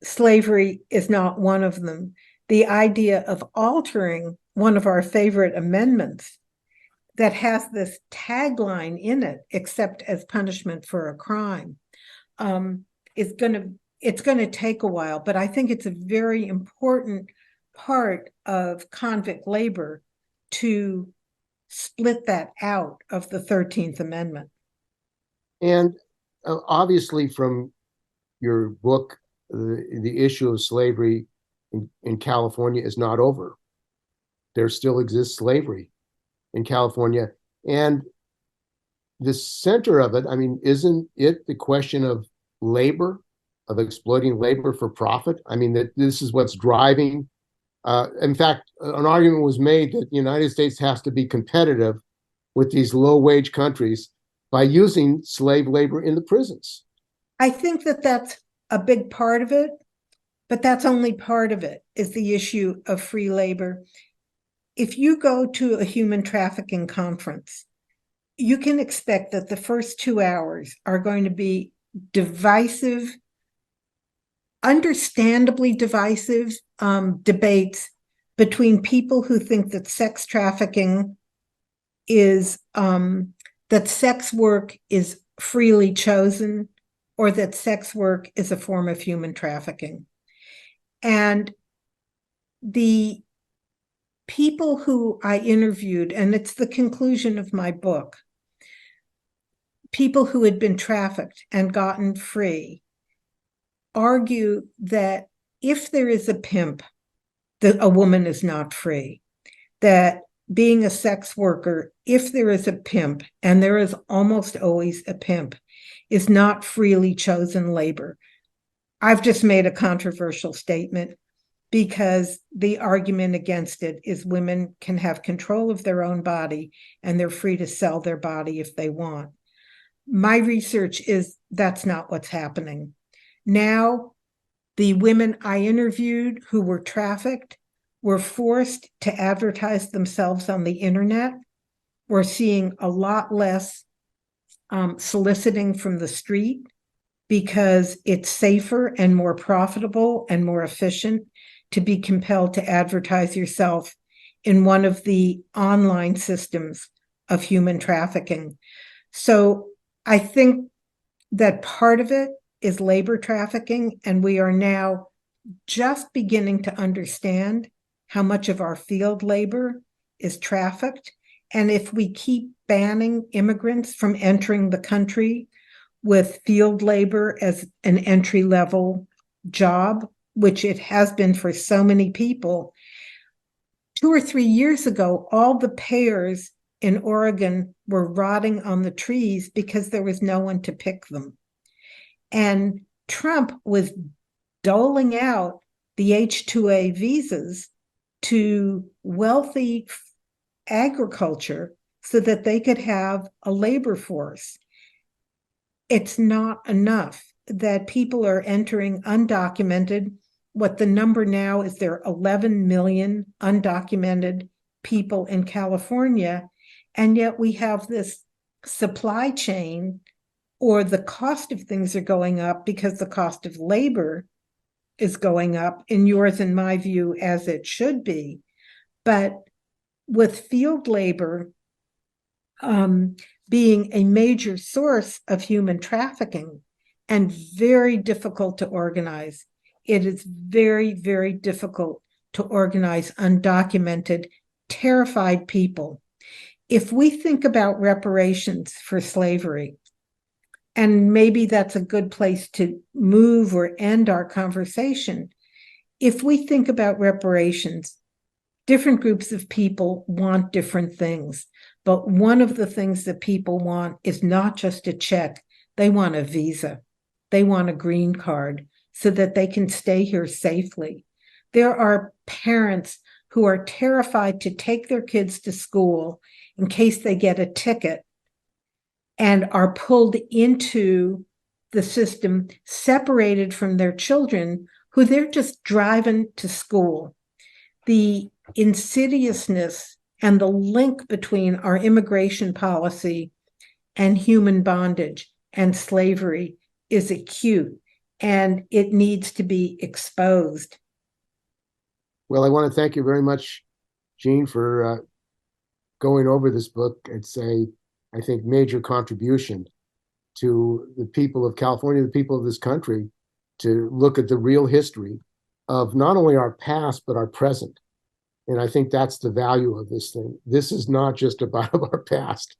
Slavery is not one of them. The idea of altering one of our favorite amendments that has this tagline in it, except as punishment for a crime, it's going to take a while, but I think it's a very important part of convict labor to split that out of the 13th Amendment. And obviously from your book, the issue of slavery in California is not over. There still exists slavery in California. And the center of it, I mean, isn't it the question of labor, of exploiting labor for profit? I mean, that this is what's driving. In fact, an argument was made that the United States has to be competitive with these low-wage countries by using slave labor in the prisons. I think that that's a big part of it, but that's only part of it, is the issue of free labor. If you go to a human trafficking conference, you can expect that the first 2 hours are going to be divisive, understandably divisive debates between people who think that sex trafficking is, that sex work is freely chosen, or that sex work is a form of human trafficking. And the people who I interviewed, and it's the conclusion of my book, people who had been trafficked and gotten free, argue that if there is a pimp, that a woman is not free. That being a sex worker, if there is a pimp, and there is almost always a pimp, is not freely chosen labor. I've just made a controversial statement because the argument against it is women can have control of their own body and they're free to sell their body if they want. My research is that's not what's happening. Now, the women I interviewed who were trafficked were forced to advertise themselves on the internet. We're seeing a lot less soliciting from the street because it's safer and more profitable and more efficient to be compelled to advertise yourself in one of the online systems of human trafficking. So I think that part of it is labor trafficking, and we are now just beginning to understand how much of our field labor is trafficked. And if we keep banning immigrants from entering the country with field labor as an entry-level job, which it has been for so many people, 2 or 3 years ago, all the pears in Oregon were rotting on the trees because there was no one to pick them. And Trump was doling out the H-2A visas to wealthy agriculture so that they could have a labor force. It's not enough that people are entering undocumented. What the number now is, there are 11 million undocumented people in California, and yet we have this supply chain, or the cost of things are going up because the cost of labor is going up, in yours and my view, as it should be. But with field labor being a major source of human trafficking and very difficult to organize, it is very, very difficult to organize undocumented, terrified people. If we think about reparations for slavery, and maybe that's a good place to move or end our conversation. If we think about reparations, different groups of people want different things, but one of the things that people want is not just a check. They want a visa. They want a green card so that they can stay here safely. There are parents who are terrified to take their kids to school in case they get a ticket and are pulled into the system, separated from their children who they're just driving to school. The insidiousness and the link between our immigration policy and human bondage and slavery is acute, and it needs to be exposed. Well, I want to thank you very much, Jean, for going over this book. It's I think, major contribution to the people of California, the people of this country, to look at the real history of not only our past, but our present. And I think that's the value of this thing. This is not just about our past.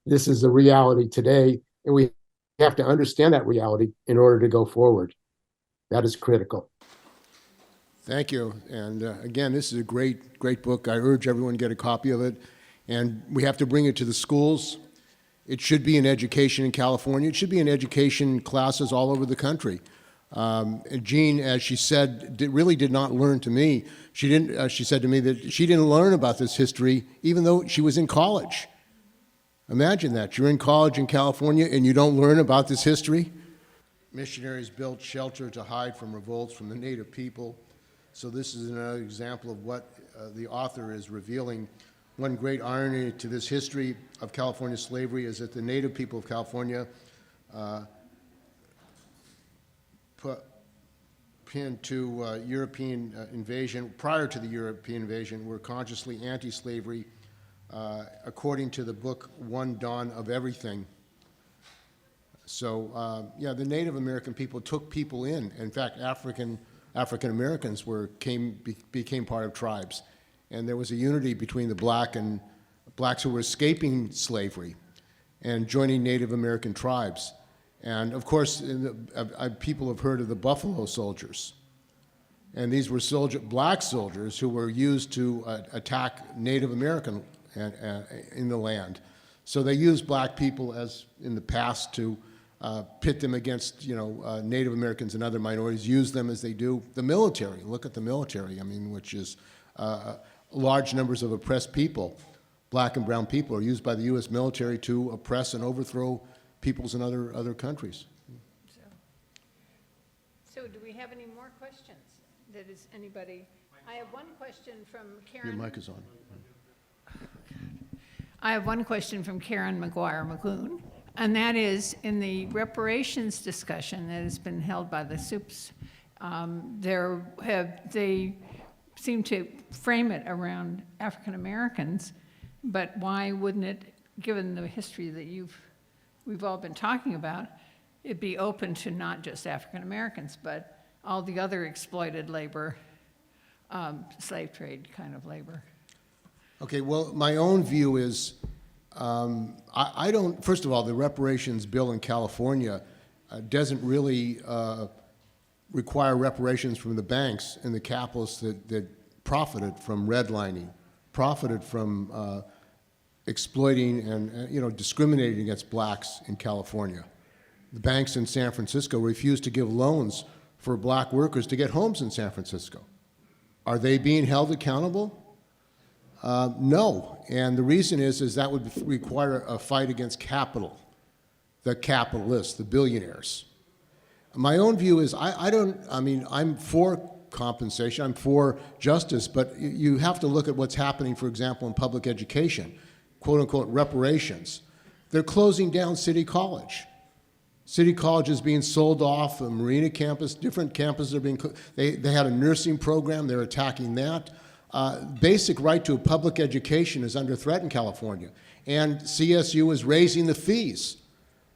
This is a reality today, and we have to understand that reality in order to go forward. That is critical. Thank you. And again, this is a great, great book. I urge everyone to get a copy of it. And we have to bring it to the schools. It should be in education in California. It should be in education classes all over the country. Jean, as she said, really did not learn to me. She didn't. She said to me that she didn't learn about this history even though she was in college. Imagine that. You're in college in California and you don't learn about this history. Missionaries built shelter to hide from revolts from the native people. So this is another example of what the author is revealing. One great irony to this history of California slavery is that the native people of California pinned to European invasion, prior to the European invasion, were consciously anti-slavery, according to the book One Dawn of Everything. So, yeah, the Native American people took people in. In fact, African Americans became part of tribes. And there was a unity between the blacks who were escaping slavery and joining Native American tribes. And of course, people have heard of the Buffalo Soldiers. And these were black soldiers who were used to attack Native American in the land. So they used black people as in the past to pit them against, Native Americans and other minorities, use them as they do the military. Look at the military, which is large numbers of oppressed people, black and brown people, are used by the U.S. military to oppress and overthrow peoples in other countries. So do we have any more questions? That is anybody? I have one question from Karen. Your mic is on. I have one question from Karen McGuire-McGoon, and that is, in the reparations discussion that has been held by the SUPs, they seem to frame it around African Americans, but why wouldn't it, given the history that we've all been talking about, it be open to not just African Americans, but all the other exploited labor, slave trade kind of labor? Okay, well, my own view is, I don't, first of all, the reparations bill in California doesn't really require reparations from the banks and the capitalists that profited from redlining, profited from exploiting and discriminating against blacks in California. The banks in San Francisco refused to give loans for black workers to get homes in San Francisco. Are they being held accountable? No, and the reason is that would require a fight against capital, the capitalists, the billionaires. My own view is I'm for compensation, I'm for justice, but you have to look at what's happening, for example, in public education, quote unquote reparations. They're closing down City College. City College is being sold off, a Marina campus, different campuses are being, they had a nursing program, they're attacking that. Basic right to a public education is under threat in California. And CSU is raising the fees.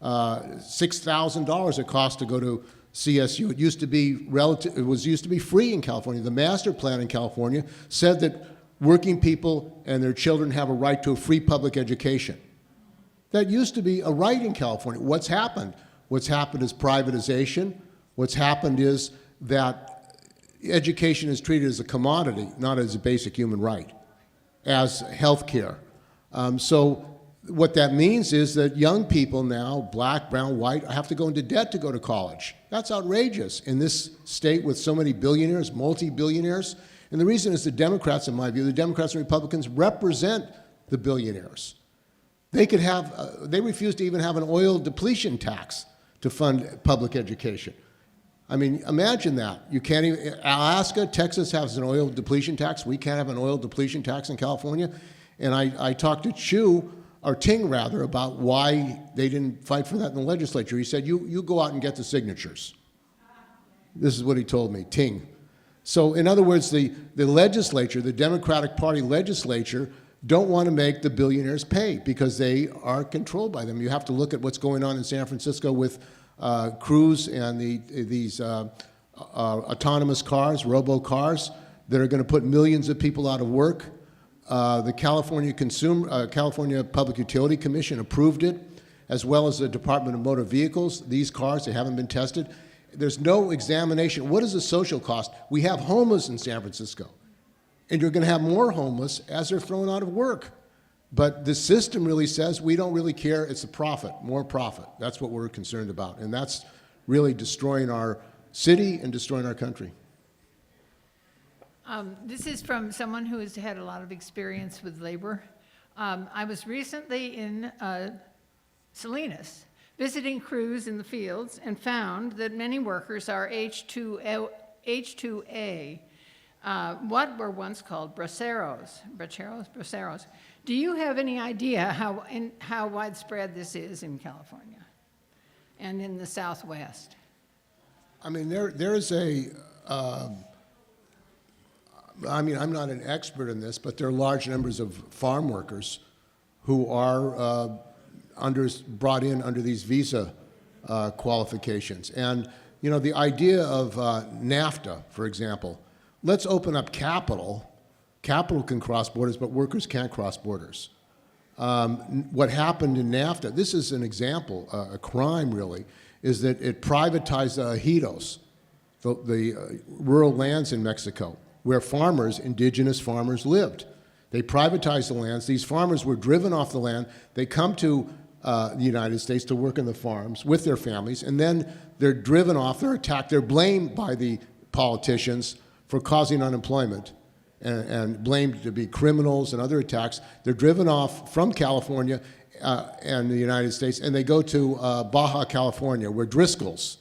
$6,000 it costs to go to CSU. It used to be used to be free in California. The master plan in California said that working people and their children have a right to a free public education. That used to be a right in California. What's happened? What's happened is privatization. What's happened is that education is treated as a commodity, not as a basic human right, as health care. So what that means is that young people now, black, brown, white, have to go into debt to go to college. That's outrageous in this state with so many billionaires, multi-billionaires. And the reason is the Democrats, in my view, the Democrats and Republicans represent the billionaires. They could have, they refuse to even have an oil depletion tax to fund public education. I mean, imagine that. You can't even, Alaska, Texas has an oil depletion tax. We can't have an oil depletion tax in California. And I talked to Ting rather, about why they didn't fight for that in the legislature. He said, you go out and get the signatures. This is what he told me, Ting. So in other words, the legislature, the Democratic Party legislature, don't want to make the billionaires pay because they are controlled by them. You have to look at what's going on in San Francisco with Cruise and these autonomous cars, robo-cars, that are going to put millions of people out of work. The California Public Utility Commission approved it, as well as the Department of Motor Vehicles. These cars, they haven't been tested. There's no examination. What is the social cost? We have homeless in San Francisco, and you're going to have more homeless as they're thrown out of work. But the system really says we don't really care. It's a profit, more profit. That's what we're concerned about, and that's really destroying our city and destroying our country. This is from someone who has had a lot of experience with labor. I was recently in Salinas visiting crews in the fields and found that many workers are H2A, what were once called braceros. Do you have any idea how widespread this is in California and in the Southwest? I mean, there's a, I'm not an expert in this, but there are large numbers of farm workers who are brought in under these visa qualifications. And, the idea of NAFTA, for example, let's open up capital. Capital can cross borders, but workers can't cross borders. What happened in NAFTA, this is an example, a crime really, is that it privatized the ejidos, the rural lands in Mexico, where farmers, indigenous farmers, lived. They privatized the lands. These farmers were driven off the land. They come to the United States to work in the farms with their families, and then they're driven off, they're attacked, they're blamed by the politicians for causing unemployment and blamed to be criminals and other attacks. They're driven off from California and the United States, and they go to Baja California, where Driscoll's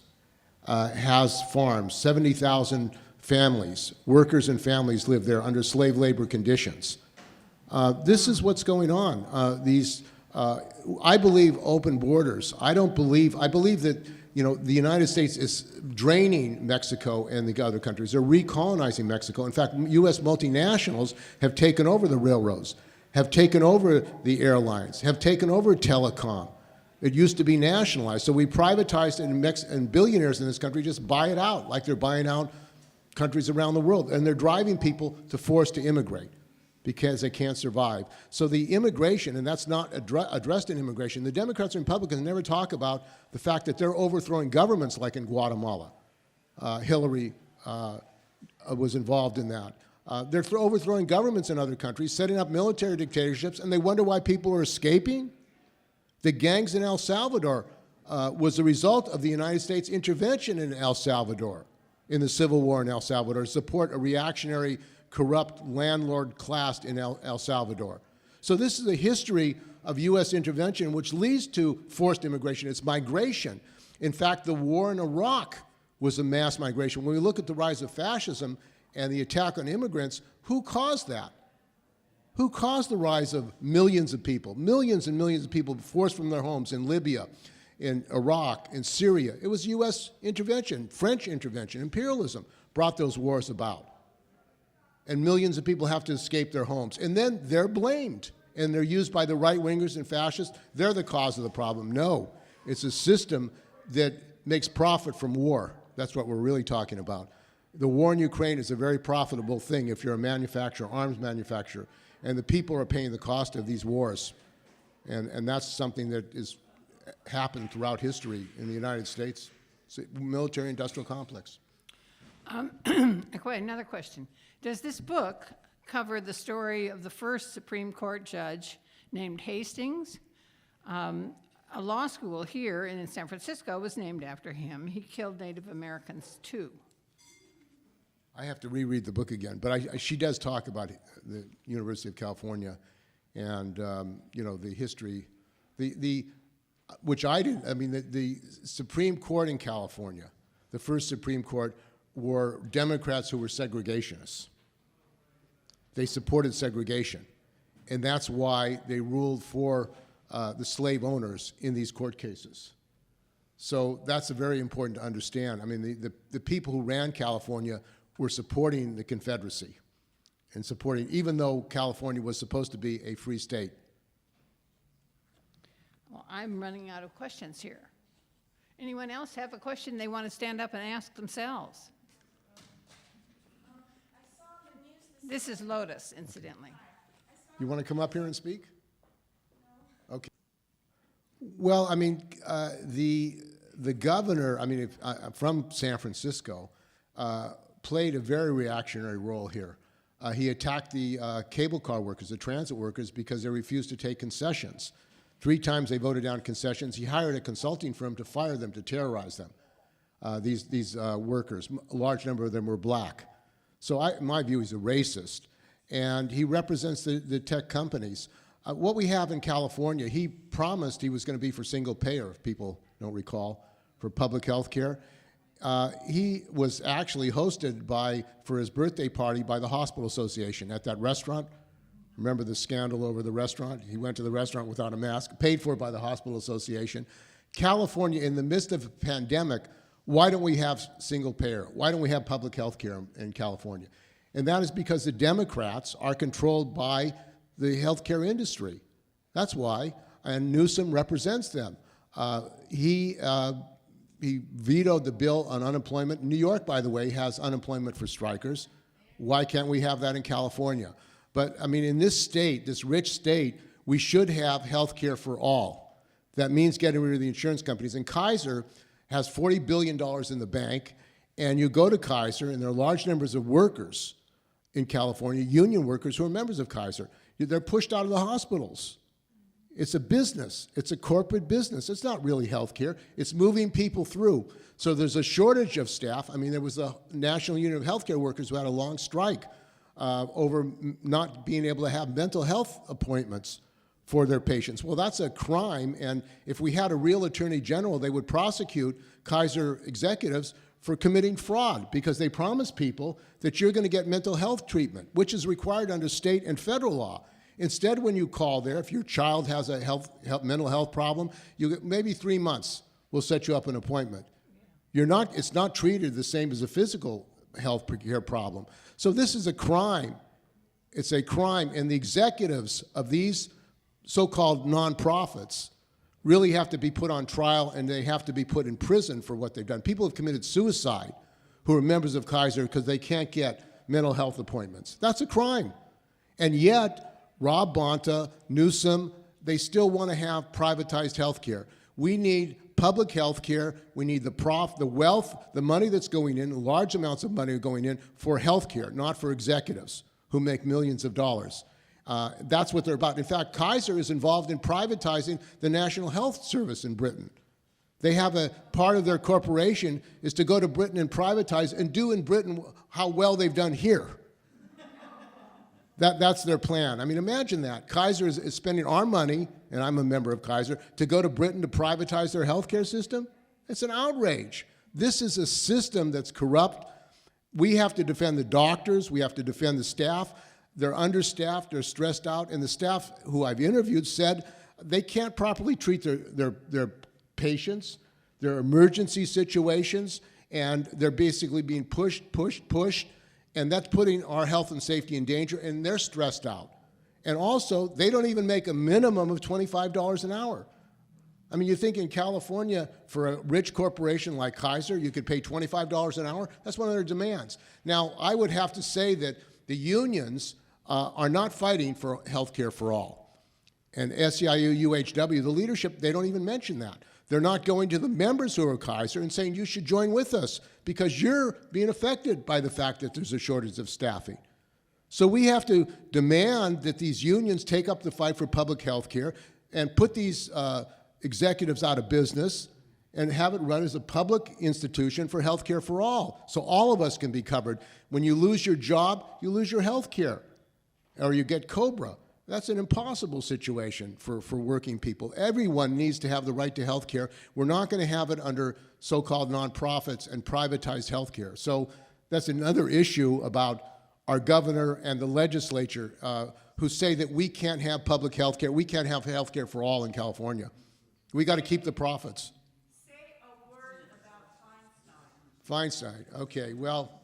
has farms, 70,000 families, workers and families live there under slave labor conditions. This is what's going on. I believe open borders. I believe that the United States is draining Mexico and the other countries. They're recolonizing Mexico. In fact, U.S. multinationals have taken over the railroads, have taken over the airlines, have taken over telecom. It used to be nationalized. So we privatized it, and billionaires in this country just buy it out, like they're buying out countries around the world. And they're driving people to force to immigrate because they can't survive. So the immigration, and that's not addressed in immigration, the Democrats and Republicans never talk about the fact that they're overthrowing governments like in Guatemala. Hillary was involved in that. They're overthrowing governments in other countries, setting up military dictatorships, and they wonder why people are escaping. The gangs in El Salvador was the result of the United States intervention in El Salvador, in the civil war in El Salvador, to support a reactionary, corrupt landlord class in El Salvador. So this is a history of U.S. intervention which leads to forced immigration. It's migration. In fact, the war in Iraq was a mass migration. When we look at the rise of fascism and the attack on immigrants, who caused that? Who caused the rise of millions of people, millions and millions of people forced from their homes in Libya, in Iraq, in Syria? It was U.S. intervention, French intervention, imperialism brought those wars about. And millions of people have to escape their homes. And then they're blamed, and they're used by the right-wingers and fascists. They're the cause of the problem. No, it's a system that makes profit from war. That's what we're really talking about. The war in Ukraine is a very profitable thing if you're a manufacturer, arms manufacturer, and the people are paying the cost of these wars. And that's something that is happened throughout history in the United States. It's a military-industrial complex. Another question. Does this book cover the story of the first Supreme Court judge named Hastings? A law school here in San Francisco was named after him. He killed Native Americans too. I have to reread the book again, but she does talk about the University of California and you know, the history, which I didn't. I mean, the Supreme Court in California, the first Supreme Court, were Democrats who were segregationists. They supported segregation, and that's why they ruled for the slave owners in these court cases. So that's very important to understand. I mean, the people who ran California were supporting the Confederacy and supporting, even though California was supposed to be a free state. Well, I'm running out of questions here. Anyone else have a question they want to stand up and ask themselves? This is Lotus, incidentally. You want to come up here and speak? Okay. Well, I mean, the governor, I mean, from San Francisco, played a very reactionary role here. He attacked the cable car workers, the transit workers, because they refused to take concessions. 3 times they voted down concessions. He hired a consulting firm to fire them, to terrorize them, these workers. A large number of them were black. So in my view, he's a racist. And he represents the tech companies. What we have in California, he promised he was going to be for single payer, if people don't recall, for public health care. He was actually hosted for his birthday party by the Hospital Association at that restaurant. Remember the scandal over the restaurant? He went to the restaurant without a mask, paid for by the Hospital Association. California, in the midst of a pandemic, why don't we have single payer? Why don't we have public health care in California? And that is because the Democrats are controlled by the healthcare industry. That's why, and Newsom represents them. He vetoed the bill on unemployment. New York, by the way, has unemployment for strikers. Why can't we have that in California? But, I mean, in this state, this rich state, we should have health care for all. That means getting rid of the insurance companies. And Kaiser has $40 billion in the bank, and you go to Kaiser, and there are large numbers of workers in California, union workers who are members of Kaiser. They're pushed out of the hospitals. It's a business. It's a corporate business. It's not really health care. It's moving people through. So there's a shortage of staff. I mean, there was the National Union of Healthcare Workers who had a long strike over not being able to have mental health appointments for their patients. Well, that's a crime, and if we had a real attorney general, they would prosecute Kaiser executives for committing fraud because they promise people that you're going to get mental health treatment, which is required under state and federal law. Instead, when you call there, if your child has a mental health problem, you get maybe 3 months. We'll set you up an appointment. It's not treated the same as a physical health care problem. So this is a crime. It's a crime, and the executives of these so-called nonprofits really have to be put on trial and they have to be put in prison for what they've done. People have committed suicide who are members of Kaiser because they can't get mental health appointments. That's a crime. And yet, Rob Bonta, Newsom, they still want to have privatized health care. We need public health care. We need the wealth, the money that's going in, large amounts of money are going in for health care, not for executives who make millions of dollars. That's what they're about. In fact, Kaiser is involved in privatizing the National Health Service in Britain. They have a part of their corporation is to go to Britain and privatize and do in Britain how well they've done here. That's their plan. I mean, imagine that. Kaiser is spending our money, and I'm a member of Kaiser, to go to Britain to privatize their healthcare system? It's an outrage. This is a system that's corrupt. We have to defend the doctors. We have to defend the staff. They're understaffed. They're stressed out. And the staff who I've interviewed said they can't properly treat their patients, their emergency situations, and they're basically being pushed, and that's putting our health and safety in danger, and they're stressed out. And also, they don't even make a minimum of $25 an hour. I mean, you think in California, for a rich corporation like Kaiser, you could pay $25 an hour? That's one of their demands. Now, I would have to say that the unions are not fighting for health care for all. And SEIU, UHW, the leadership, they don't even mention that. They're not going to the members who are Kaiser and saying, you should join with us because you're being affected by the fact that there's a shortage of staffing. So we have to demand that these unions take up the fight for public health care and put these executives out of business and have it run as a public institution for health care for all. So all of us can be covered. When you lose your job, you lose your health care or you get COBRA. That's an impossible situation for working people. Everyone needs to have the right to health care. We're not going to have it under so-called nonprofits and privatized health care. So that's another issue about our governor and the legislature who say that we can't have public health care. We can't have health care for all in California. We got to keep the profits. Say a word about Feinstein. Feinstein, okay. Well,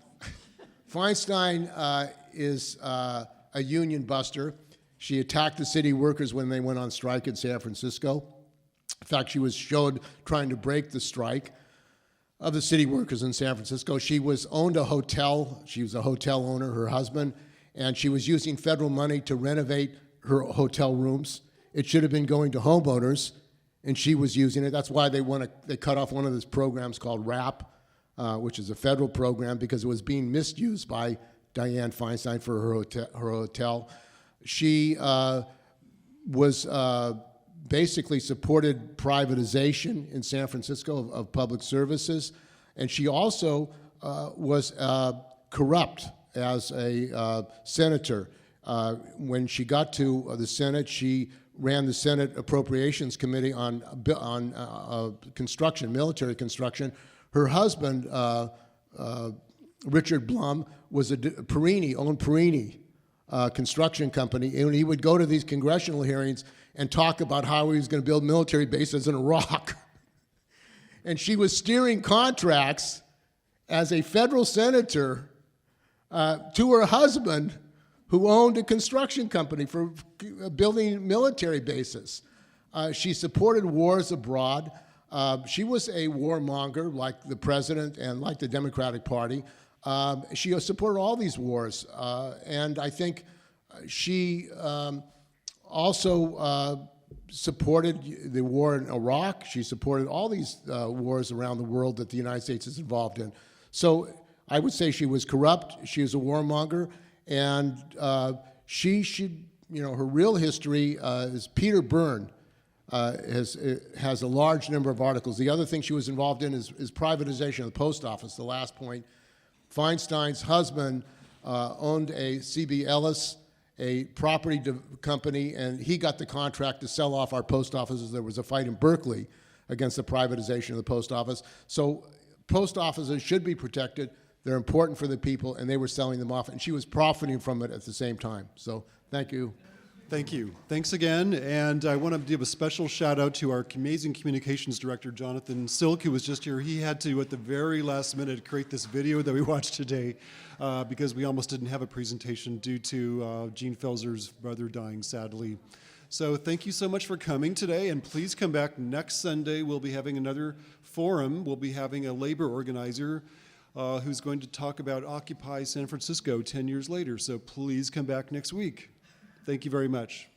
Feinstein is a union buster. She attacked the city workers when they went on strike in San Francisco. In fact, she was showed trying to break the strike of the city workers in San Francisco. She owned a hotel. She was a hotel owner, her husband, and she was using federal money to renovate her hotel rooms. It should have been going to homeowners, and she was using it. That's why they cut off one of those programs called RAP, which is a federal program, because it was being misused by Dianne Feinstein for her hotel. She basically supported privatization in San Francisco of public services, and she also was corrupt as a senator. When she got to the Senate, she ran the Senate Appropriations Committee on construction, military construction. Her husband, Richard Blum, was owned Perini construction company, and he would go to these congressional hearings and talk about how he was going to build military bases in Iraq. And she was steering contracts as a federal senator to her husband, who owned a construction company for building military bases. She supported wars abroad. She was a warmonger, like the president and like the Democratic Party. She supported all these wars, and I think she also supported the war in Iraq. She supported all these wars around the world that the United States is involved in. So I would say she was corrupt. She was a warmonger, and she should, her real history is Peter Byrne has a large number of articles. The other thing she was involved in is privatization of the post office, the last point. Feinstein's husband owned a C.B. Ellis, a property company, and he got the contract to sell off our post offices. There was a fight in Berkeley against the privatization of the post office. So post offices should be protected. They're important for the people, and they were selling them off, and she was profiting from it at the same time. So thank you. Thank you. Thanks again. And I want to give a special shout out to our amazing communications director, Jonathan Silk, who was just here. He had to, at the very last minute, create this video that we watched today because we almost didn't have a presentation due to Jean Pfaelzer's brother dying, sadly. So thank you so much for coming today, and please come back next Sunday. We'll be having another forum. We'll be having a labor organizer who's going to talk about Occupy San Francisco 10 years later. So please come back next week. Thank you very much.